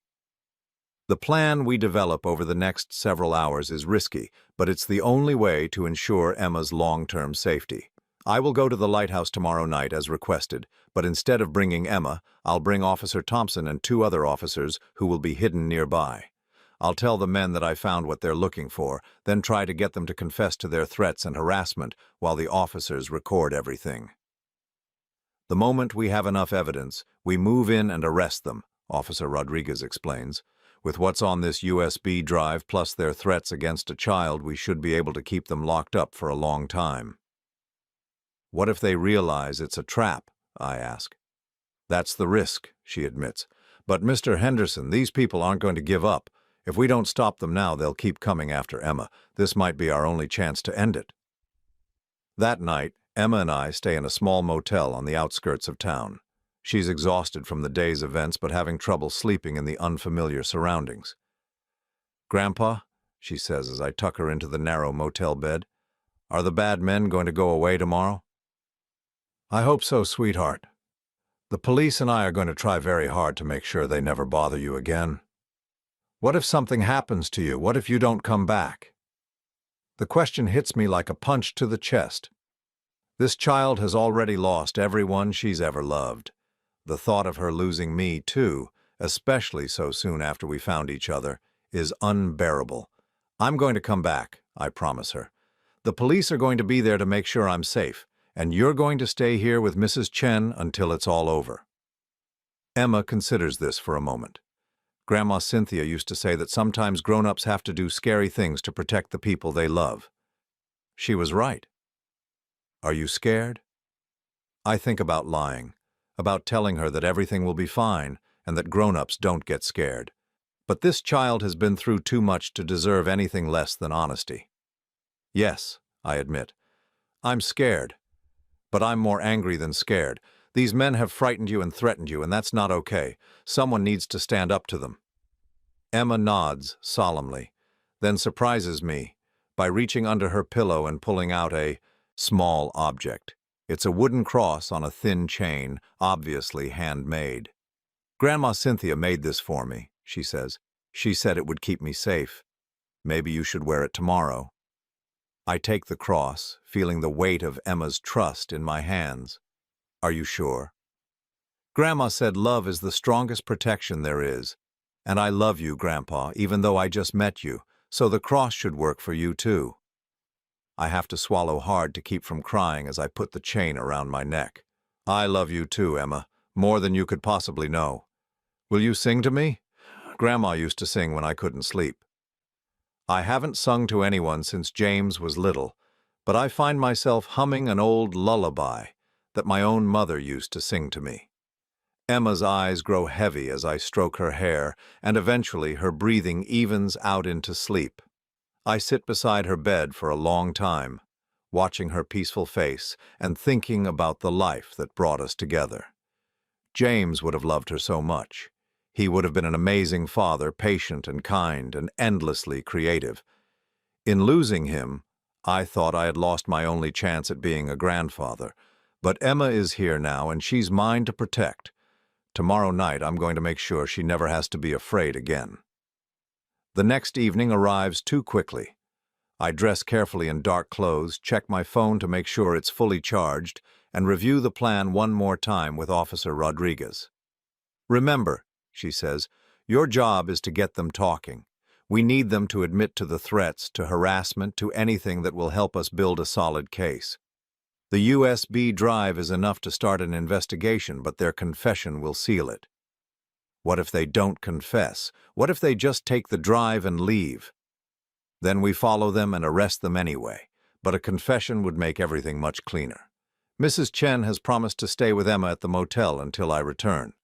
The plan we develop over the next several hours is risky, but it's the only way to ensure Emma's long-term safety. I will go to the lighthouse tomorrow night as requested, but instead of bringing Emma, I'll bring Officer Thompson and 2 other officers who will be hidden nearby. I'll tell the men that I found what they're looking for, then try to get them to confess to their threats and harassment while the officers record everything. The moment we have enough evidence, we move in and arrest them, Officer Rodriguez explains. With what's on this USB drive plus their threats against a child, we should be able to keep them locked up for a long time. What if they realize it's a trap? I ask. That's the risk, she admits. But Mr. Henderson, these people aren't going to give up. If we don't stop them now, they'll keep coming after Emma. This might be our only chance to end it. That night, Emma and I stay in a small motel on the outskirts of town. She's exhausted from the day's events but having trouble sleeping in the unfamiliar surroundings. Grandpa, she says as I tuck her into the narrow motel bed, are the bad men going to go away tomorrow? I hope so, sweetheart. The police and I are going to try very hard to make sure they never bother you again. What if something happens to you? What if you don't come back? The question hits me like a punch to the chest. This child has already lost everyone she's ever loved. The thought of her losing me, too, especially so soon after we found each other, is unbearable. I'm going to come back, I promise her. The police are going to be there to make sure I'm safe, and you're going to stay here with Mrs. Chen until it's all over. Emma considers this for a moment. Grandma Cynthia used to say that sometimes grown-ups have to do scary things to protect the people they love. She was right. Are you scared? I think about lying, about telling her that everything will be fine and that grown-ups don't get scared. But this child has been through too much to deserve anything less than honesty. Yes, I admit. I'm scared. But I'm more angry than scared. These men have frightened you and threatened you, and that's not okay. Someone needs to stand up to them. Emma nods solemnly, then surprises me by reaching under her pillow and pulling out a small object. It's a wooden cross on a thin chain, obviously handmade. Grandma Cynthia made this for me, she says. She said it would keep me safe. Maybe you should wear it tomorrow. I take the cross, feeling the weight of Emma's trust in my hands. Are you sure? Grandma said love is the strongest protection there is. And I love you, Grandpa, even though I just met you, so the cross should work for you too. I have to swallow hard to keep from crying as I put the chain around my neck. I love you too, Emma, more than you could possibly know. Will you sing to me? Grandma used to sing when I couldn't sleep. I haven't sung to anyone since James was little, but I find myself humming an old lullaby that my own mother used to sing to me. Emma's eyes grow heavy as I stroke her hair, and eventually her breathing evens out into sleep. I sit beside her bed for a long time, watching her peaceful face and thinking about the life that brought us together. James would have loved her so much. He would have been an amazing father, patient and kind and endlessly creative. In losing him, I thought I had lost my only chance at being a grandfather. But Emma is here now, and she's mine to protect. Tomorrow night, I'm going to make sure she never has to be afraid again. The next evening arrives too quickly. I dress carefully in dark clothes, check my phone to make sure it's fully charged, and review the plan one more time with Officer Rodriguez. "Remember," she says, "your job is to get them talking. We need them to admit to the threats, to harassment, to anything that will help us build a solid case. The USB drive is enough to start an investigation, but their confession will seal it. What if they don't confess? What if they just take the drive and leave? Then we follow them and arrest them anyway, but a confession would make everything much cleaner. Mrs. Chen has promised to stay with Emma at the motel until I return."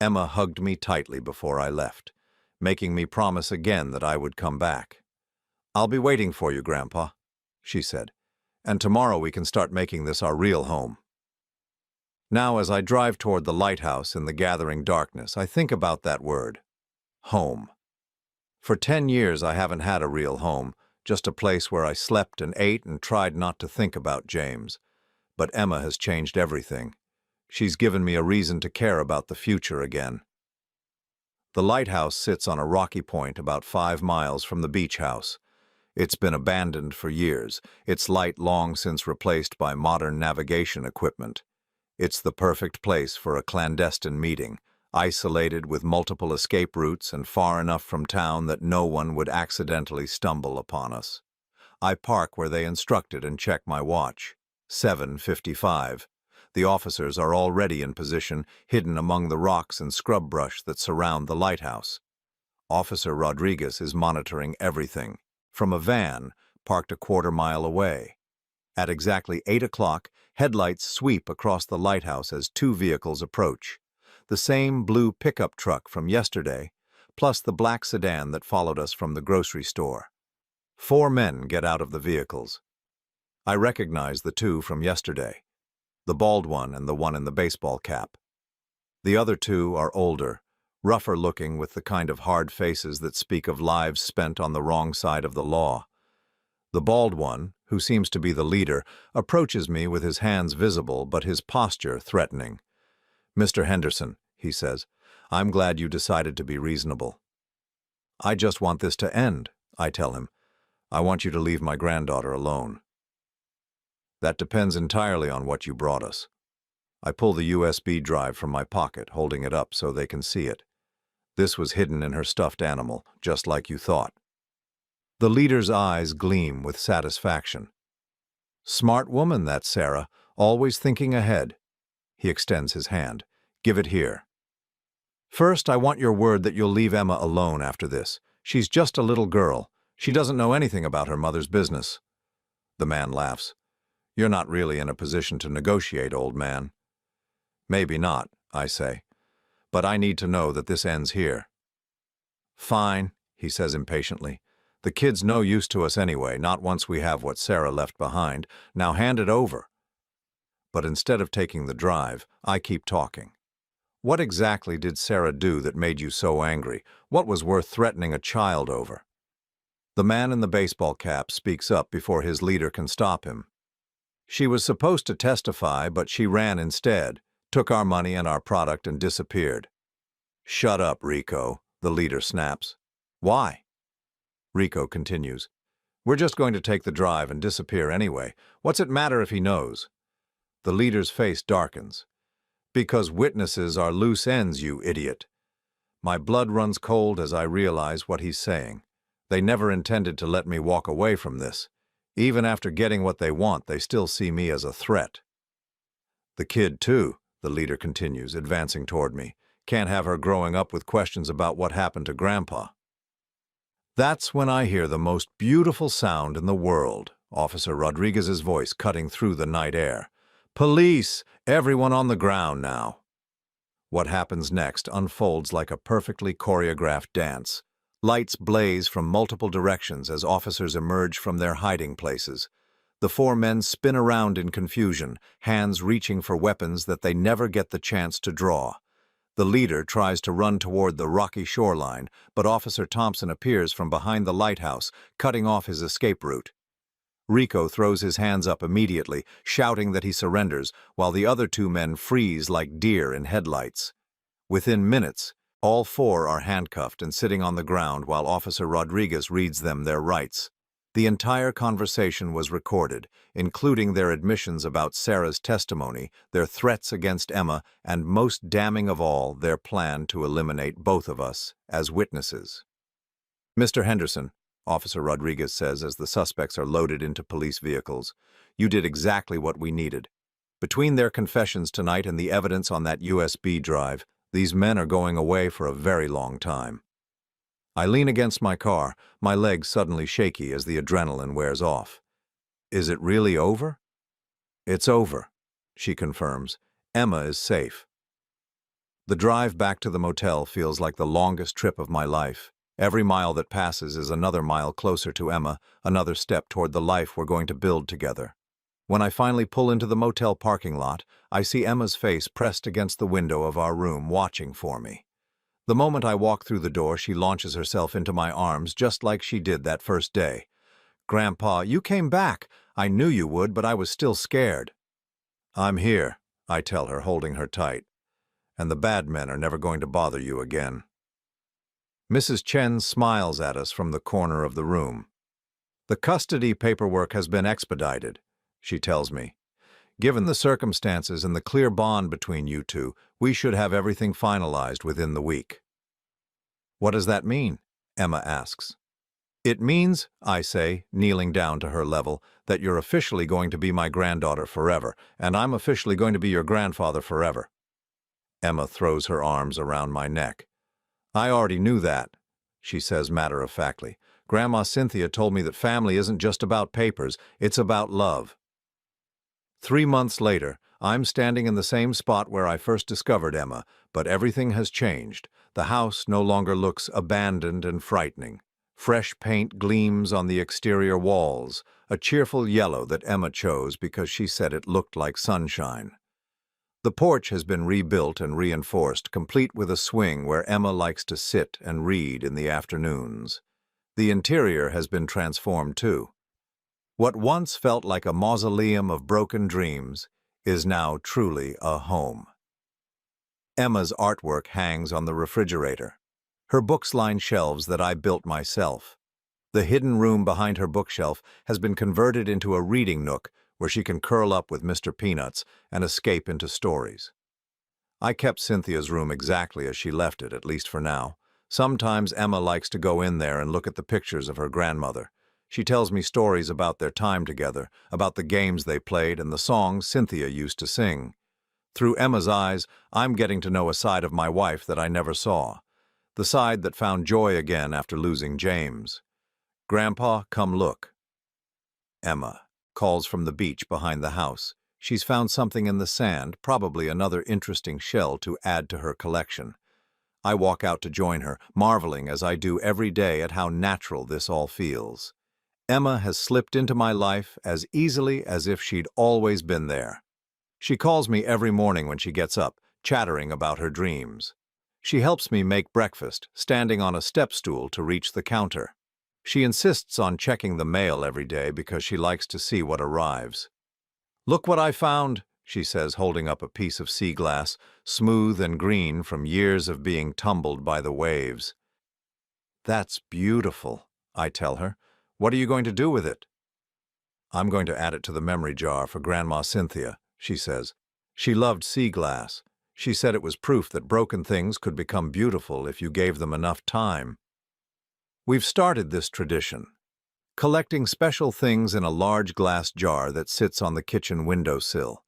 Emma hugged me tightly before I left, making me promise again that I would come back. "I'll be waiting for you, Grandpa," she said, "and tomorrow we can start making this our real home." Now, as I drive toward the lighthouse in the gathering darkness, I think about that word, home. For 10 years I haven't had a real home, just a place where I slept and ate and tried not to think about James. But Emma has changed everything. She's given me a reason to care about the future again. The lighthouse sits on a rocky point about 5 miles from the beach house. It's been abandoned for years, its light long since replaced by modern navigation equipment. It's the perfect place for a clandestine meeting, isolated with multiple escape routes and far enough from town that no one would accidentally stumble upon us. I park where they instructed and check my watch. 7:55. The officers are already in position, hidden among the rocks and scrub brush that surround the lighthouse. Officer Rodriguez is monitoring everything, from a van parked a quarter-mile away. At exactly 8 o'clock, headlights sweep across the lighthouse as 2 vehicles approach. The same blue pickup truck from yesterday, plus the black sedan that followed us from the grocery store. 4 men get out of the vehicles. I recognize the 2 from yesterday, the bald one and the one in the baseball cap. The other 2 are older, rougher looking with the kind of hard faces that speak of lives spent on the wrong side of the law. The bald one, who seems to be the leader, approaches me with his hands visible but his posture threatening. "Mr. Henderson," he says, "I'm glad you decided to be reasonable." "I just want this to end," I tell him. "I want you to leave my granddaughter alone." "That depends entirely on what you brought us." I pull the USB drive from my pocket, holding it up so they can see it. "This was hidden in her stuffed animal, just like you thought." The leader's eyes gleam with satisfaction. "Smart woman, that Sarah, always thinking ahead." He extends his hand. "Give it here." "First, I want your word that you'll leave Emma alone after this. She's just a little girl. She doesn't know anything about her mother's business." The man laughs. "You're not really in a position to negotiate, old man." "Maybe not," I say, "but I need to know that this ends here." "Fine," he says impatiently. "The kid's no use to us anyway, not once we have what Sarah left behind. Now hand it over." But instead of taking the drive, I keep talking. "What exactly did Sarah do that made you so angry? What was worth threatening a child over?" The man in the baseball cap speaks up before his leader can stop him. "She was supposed to testify, but she ran instead, took our money and our product and disappeared." "Shut up, Rico," the leader snaps. "Why?" Rico continues. "We're just going to take the drive and disappear anyway. What's it matter if he knows?" The leader's face darkens. "Because witnesses are loose ends, you idiot." My blood runs cold as I realize what he's saying. They never intended to let me walk away from this. Even after getting what they want, they still see me as a threat. "The kid, too," the leader continues, advancing toward me. "Can't have her growing up with questions about what happened to Grandpa." That's when I hear the most beautiful sound in the world, Officer Rodriguez's voice cutting through the night air. "Police! Everyone on the ground now." What happens next unfolds like a perfectly choreographed dance. Lights blaze from multiple directions as officers emerge from their hiding places. The 4 men spin around in confusion, hands reaching for weapons that they never get the chance to draw. The leader tries to run toward the rocky shoreline, but Officer Thompson appears from behind the lighthouse, cutting off his escape route. Rico throws his hands up immediately, shouting that he surrenders, while the other two men freeze like deer in headlights. Within minutes, all four are handcuffed and sitting on the ground while Officer Rodriguez reads them their rights. The entire conversation was recorded, including their admissions about Sarah's testimony, their threats against Emma, and most damning of all, their plan to eliminate both of us as witnesses. "Mr. Henderson," Officer Rodriguez says as the suspects are loaded into police vehicles, "you did exactly what we needed. Between their confessions tonight and the evidence on that USB drive, these men are going away for a very long time." I lean against my car, my legs suddenly shaky as the adrenaline wears off. "Is it really over?" "It's over," she confirms. "Emma is safe." The drive back to the motel feels like the longest trip of my life. Every mile that passes is another mile closer to Emma, another step toward the life we're going to build together. When I finally pull into the motel parking lot, I see Emma's face pressed against the window of our room, watching for me. The moment I walk through the door, she launches herself into my arms just like she did that first day. "Grandpa, you came back. I knew you would, but I was still scared." "I'm here," I tell her, holding her tight. "And the bad men are never going to bother you again." Mrs. Chen smiles at us from the corner of the room. "The custody paperwork has been expedited," she tells me. "Given the circumstances and the clear bond between you two, we should have everything finalized within the week." "What does that mean?" Emma asks. "It means," I say, kneeling down to her level, "that you're officially going to be my granddaughter forever, and I'm officially going to be your grandfather forever." Emma throws her arms around my neck. "I already knew that," she says matter-of-factly. "Grandma Cynthia told me that family isn't just about papers, it's about love." 3 months later, I'm standing in the same spot where I first discovered Emma, but everything has changed. The house no longer looks abandoned and frightening. Fresh paint gleams on the exterior walls, a cheerful yellow that Emma chose because she said it looked like sunshine. The porch has been rebuilt and reinforced, complete with a swing where Emma likes to sit and read in the afternoons. The interior has been transformed too. What once felt like a mausoleum of broken dreams is now truly a home. Emma's artwork hangs on the refrigerator. Her books line shelves that I built myself. The hidden room behind her bookshelf has been converted into a reading nook where she can curl up with Mr. Peanuts and escape into stories. I kept Cynthia's room exactly as she left it, at least for now. Sometimes Emma likes to go in there and look at the pictures of her grandmother. She tells me stories about their time together, about the games they played and the songs Cynthia used to sing. Through Emma's eyes, I'm getting to know a side of my wife that I never saw. The side that found joy again after losing James. "Grandpa, come look." Emma calls from the beach behind the house. She's found something in the sand, probably another interesting shell to add to her collection. I walk out to join her, marveling as I do every day at how natural this all feels. Emma has slipped into my life as easily as if she'd always been there. She calls me every morning when she gets up, chattering about her dreams. She helps me make breakfast, standing on a step stool to reach the counter. She insists on checking the mail every day because she likes to see what arrives. "Look what I found," she says, holding up a piece of sea glass, smooth and green from years of being tumbled by the waves. "That's beautiful," I tell her. "What are you going to do with it?" "I'm going to add it to the memory jar for Grandma Cynthia," she says. "She loved sea glass. She said it was proof that broken things could become beautiful if you gave them enough time." We've started this tradition, collecting special things in a large glass jar that sits on the kitchen windowsill.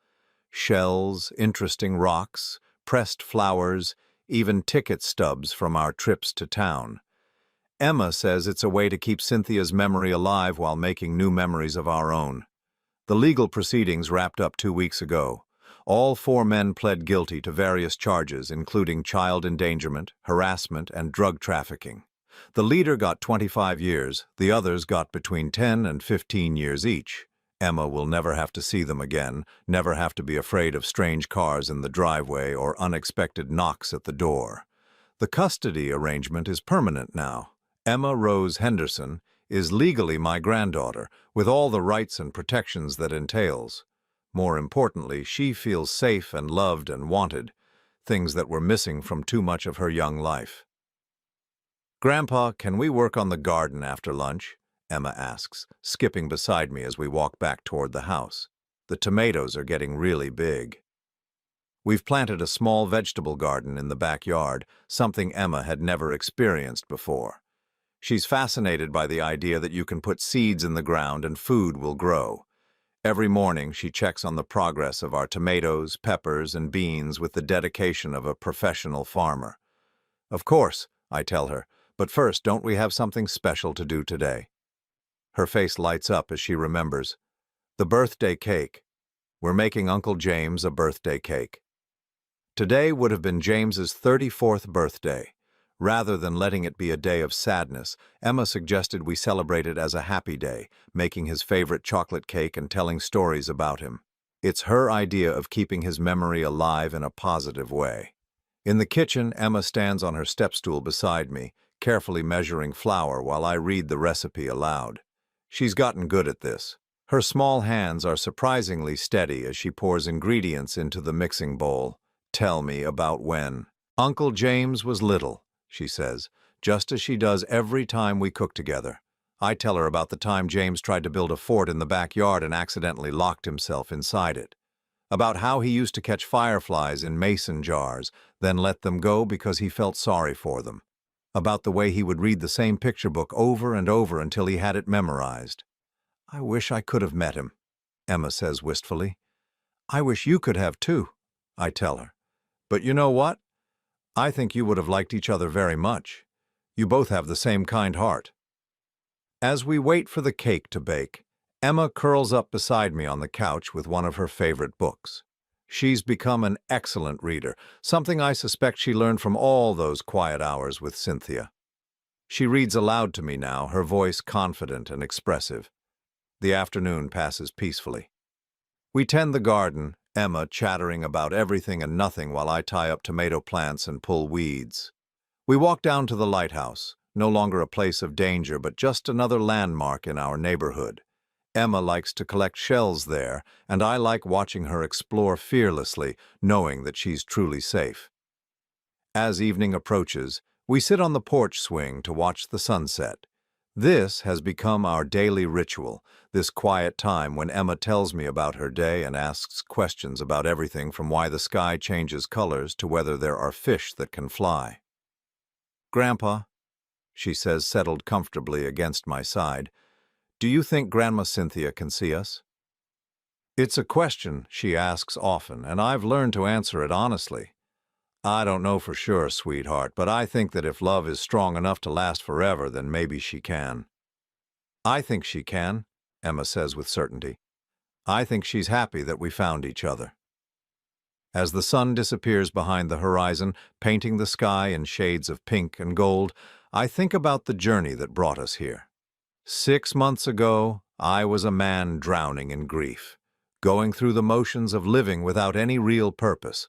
Shells, interesting rocks, pressed flowers, even ticket stubs from our trips to town. Emma says it's a way to keep Cynthia's memory alive while making new memories of our own. The legal proceedings wrapped up 2 weeks ago. All 4 men pled guilty to various charges, including child endangerment, harassment, and drug trafficking. The leader got 25 years, the others got between 10 and 15 years each. Emma will never have to see them again, never have to be afraid of strange cars in the driveway or unexpected knocks at the door. The custody arrangement is permanent now. Emma Rose Henderson is legally my granddaughter, with all the rights and protections that entails. More importantly, she feels safe and loved and wanted, things that were missing from too much of her young life. "Grandpa, can we work on the garden after lunch?" Emma asks, skipping beside me as we walk back toward the house. The tomatoes are getting really big. We've planted a small vegetable garden in the backyard, something Emma had never experienced before. She's fascinated by the idea that you can put seeds in the ground and food will grow. Every morning, she checks on the progress of our tomatoes, peppers, and beans with the dedication of a professional farmer. "Of course," I tell her, "but first, don't we have something special to do today?" Her face lights up as she remembers. "The birthday cake. We're making Uncle James a birthday cake." Today would have been James's 34th birthday. Rather than letting it be a day of sadness, Emma suggested we celebrate it as a happy day, making his favorite chocolate cake and telling stories about him. It's her idea of keeping his memory alive in a positive way. In the kitchen, Emma stands on her stepstool beside me, carefully measuring flour while I read the recipe aloud. She's gotten good at this. Her small hands are surprisingly steady as she pours ingredients into the mixing bowl. "Tell me about when Uncle James was little," she says, just as she does every time we cook together. I tell her about the time James tried to build a fort in the backyard and accidentally locked himself inside it. About how he used to catch fireflies in mason jars, then let them go because he felt sorry for them. About the way he would read the same picture book over and over until he had it memorized. "I wish I could have met him," Emma says wistfully. "I wish you could have too," I tell her. "But you know what? I think you would have liked each other very much. You both have the same kind heart." As we wait for the cake to bake, Emma curls up beside me on the couch with one of her favorite books. She's become an excellent reader, something I suspect she learned from all those quiet hours with Cynthia. She reads aloud to me now, her voice confident and expressive. The afternoon passes peacefully. We tend the garden, Emma chattering about everything and nothing while I tie up tomato plants and pull weeds. We walk down to the lighthouse, no longer a place of danger but just another landmark in our neighborhood. Emma likes to collect shells there, and I like watching her explore fearlessly, knowing that she's truly safe. As evening approaches, we sit on the porch swing to watch the sunset. This has become our daily ritual, this quiet time when Emma tells me about her day and asks questions about everything from why the sky changes colors to whether there are fish that can fly. "Grandpa," she says, settled comfortably against my side, "do you think Grandma Cynthia can see us?" It's a question she asks often, and I've learned to answer it honestly. "I don't know for sure, sweetheart, but I think that if love is strong enough to last forever, then maybe she can." "I think she can," Emma says with certainty. "I think she's happy that we found each other." As the sun disappears behind the horizon, painting the sky in shades of pink and gold, I think about the journey that brought us here. 6 months ago, I was a man drowning in grief, going through the motions of living without any real purpose.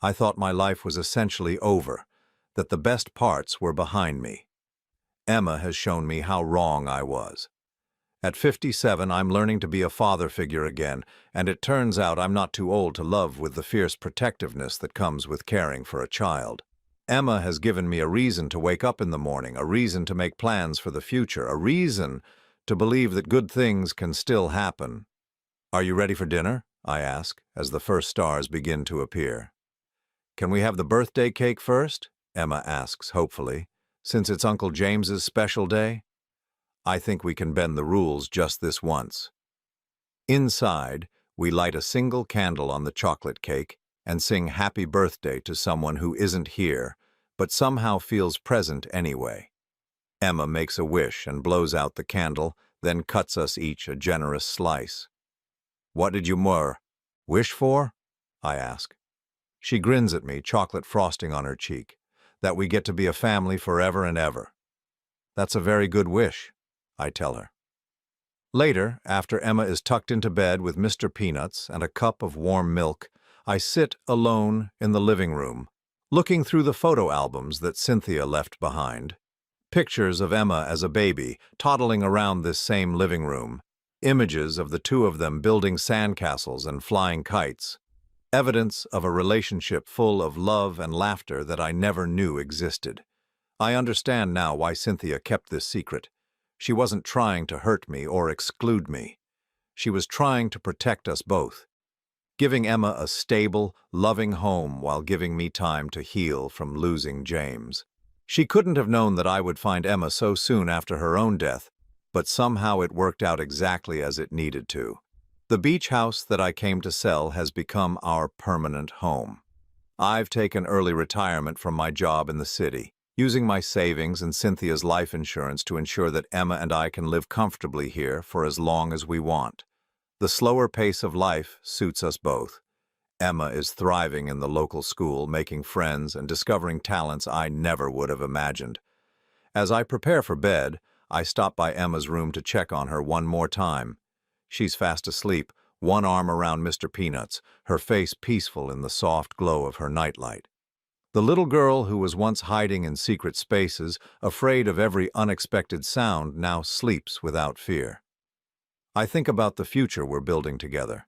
I thought my life was essentially over, that the best parts were behind me. Emma has shown me how wrong I was. At 57, I'm learning to be a father figure again, and it turns out I'm not too old to love with the fierce protectiveness that comes with caring for a child. Emma has given me a reason to wake up in the morning, a reason to make plans for the future, a reason to believe that good things can still happen. "Are you ready for dinner?" I ask, as the first stars begin to appear. "Can we have the birthday cake first?" Emma asks hopefully, "since it's Uncle James's special day?" I think we can bend the rules just this once. Inside, we light a single candle on the chocolate cake and sing happy birthday to someone who isn't here, but somehow feels present anyway. Emma makes a wish and blows out the candle, then cuts us each a generous slice. "What did you wish for?" I ask. She grins at me, chocolate frosting on her cheek, "that we get to be a family forever and ever." "That's a very good wish," I tell her. Later, after Emma is tucked into bed with Mr. Peanuts and a cup of warm milk, I sit alone in the living room, looking through the photo albums that Cynthia left behind. Pictures of Emma as a baby, toddling around this same living room. Images of the two of them building sandcastles and flying kites. Evidence of a relationship full of love and laughter that I never knew existed. I understand now why Cynthia kept this secret. She wasn't trying to hurt me or exclude me. She was trying to protect us both, giving Emma a stable, loving home while giving me time to heal from losing James. She couldn't have known that I would find Emma so soon after her own death, but somehow it worked out exactly as it needed to. The beach house that I came to sell has become our permanent home. I've taken early retirement from my job in the city, using my savings and Cynthia's life insurance to ensure that Emma and I can live comfortably here for as long as we want. The slower pace of life suits us both. Emma is thriving in the local school, making friends and discovering talents I never would have imagined. As I prepare for bed, I stop by Emma's room to check on her one more time. She's fast asleep, one arm around Mr. Peanuts, her face peaceful in the soft glow of her nightlight. The little girl who was once hiding in secret spaces, afraid of every unexpected sound, now sleeps without fear. I think about the future we're building together.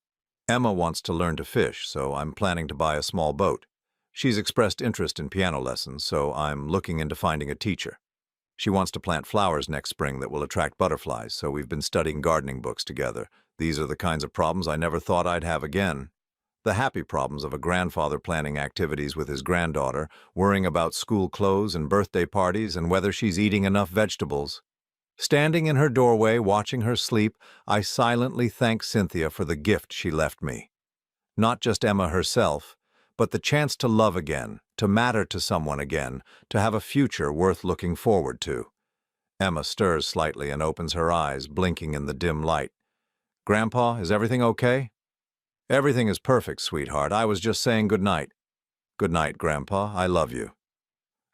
Emma wants to learn to fish, so I'm planning to buy a small boat. She's expressed interest in piano lessons, so I'm looking into finding a teacher. She wants to plant flowers next spring that will attract butterflies, so we've been studying gardening books together. These are the kinds of problems I never thought I'd have again. The happy problems of a grandfather planning activities with his granddaughter, worrying about school clothes and birthday parties and whether she's eating enough vegetables. Standing in her doorway, watching her sleep, I silently thank Cynthia for the gift she left me. Not just Emma herself, but the chance to love again, to matter to someone again, to have a future worth looking forward to. Emma stirs slightly and opens her eyes, blinking in the dim light. "Grandpa, is everything okay?" "Everything is perfect, sweetheart. I was just saying good night." "Good night, Grandpa. I love you."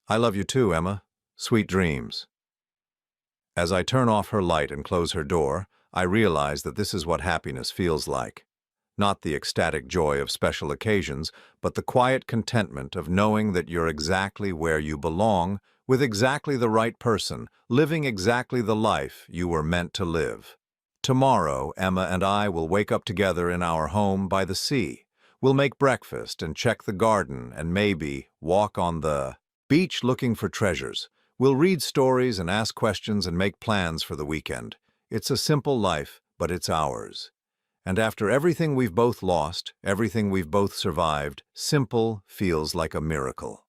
"I love you too, Emma. Sweet dreams." As I turn off her light and close her door, I realize that this is what happiness feels like. Not the ecstatic joy of special occasions, but the quiet contentment of knowing that you're exactly where you belong, with exactly the right person, living exactly the life you were meant to live. Tomorrow, Emma and I will wake up together in our home by the sea. We'll make breakfast and check the garden and maybe walk on the beach looking for treasures. We'll read stories and ask questions and make plans for the weekend. It's a simple life, but it's ours. And after everything we've both lost, everything we've both survived, simple feels like a miracle.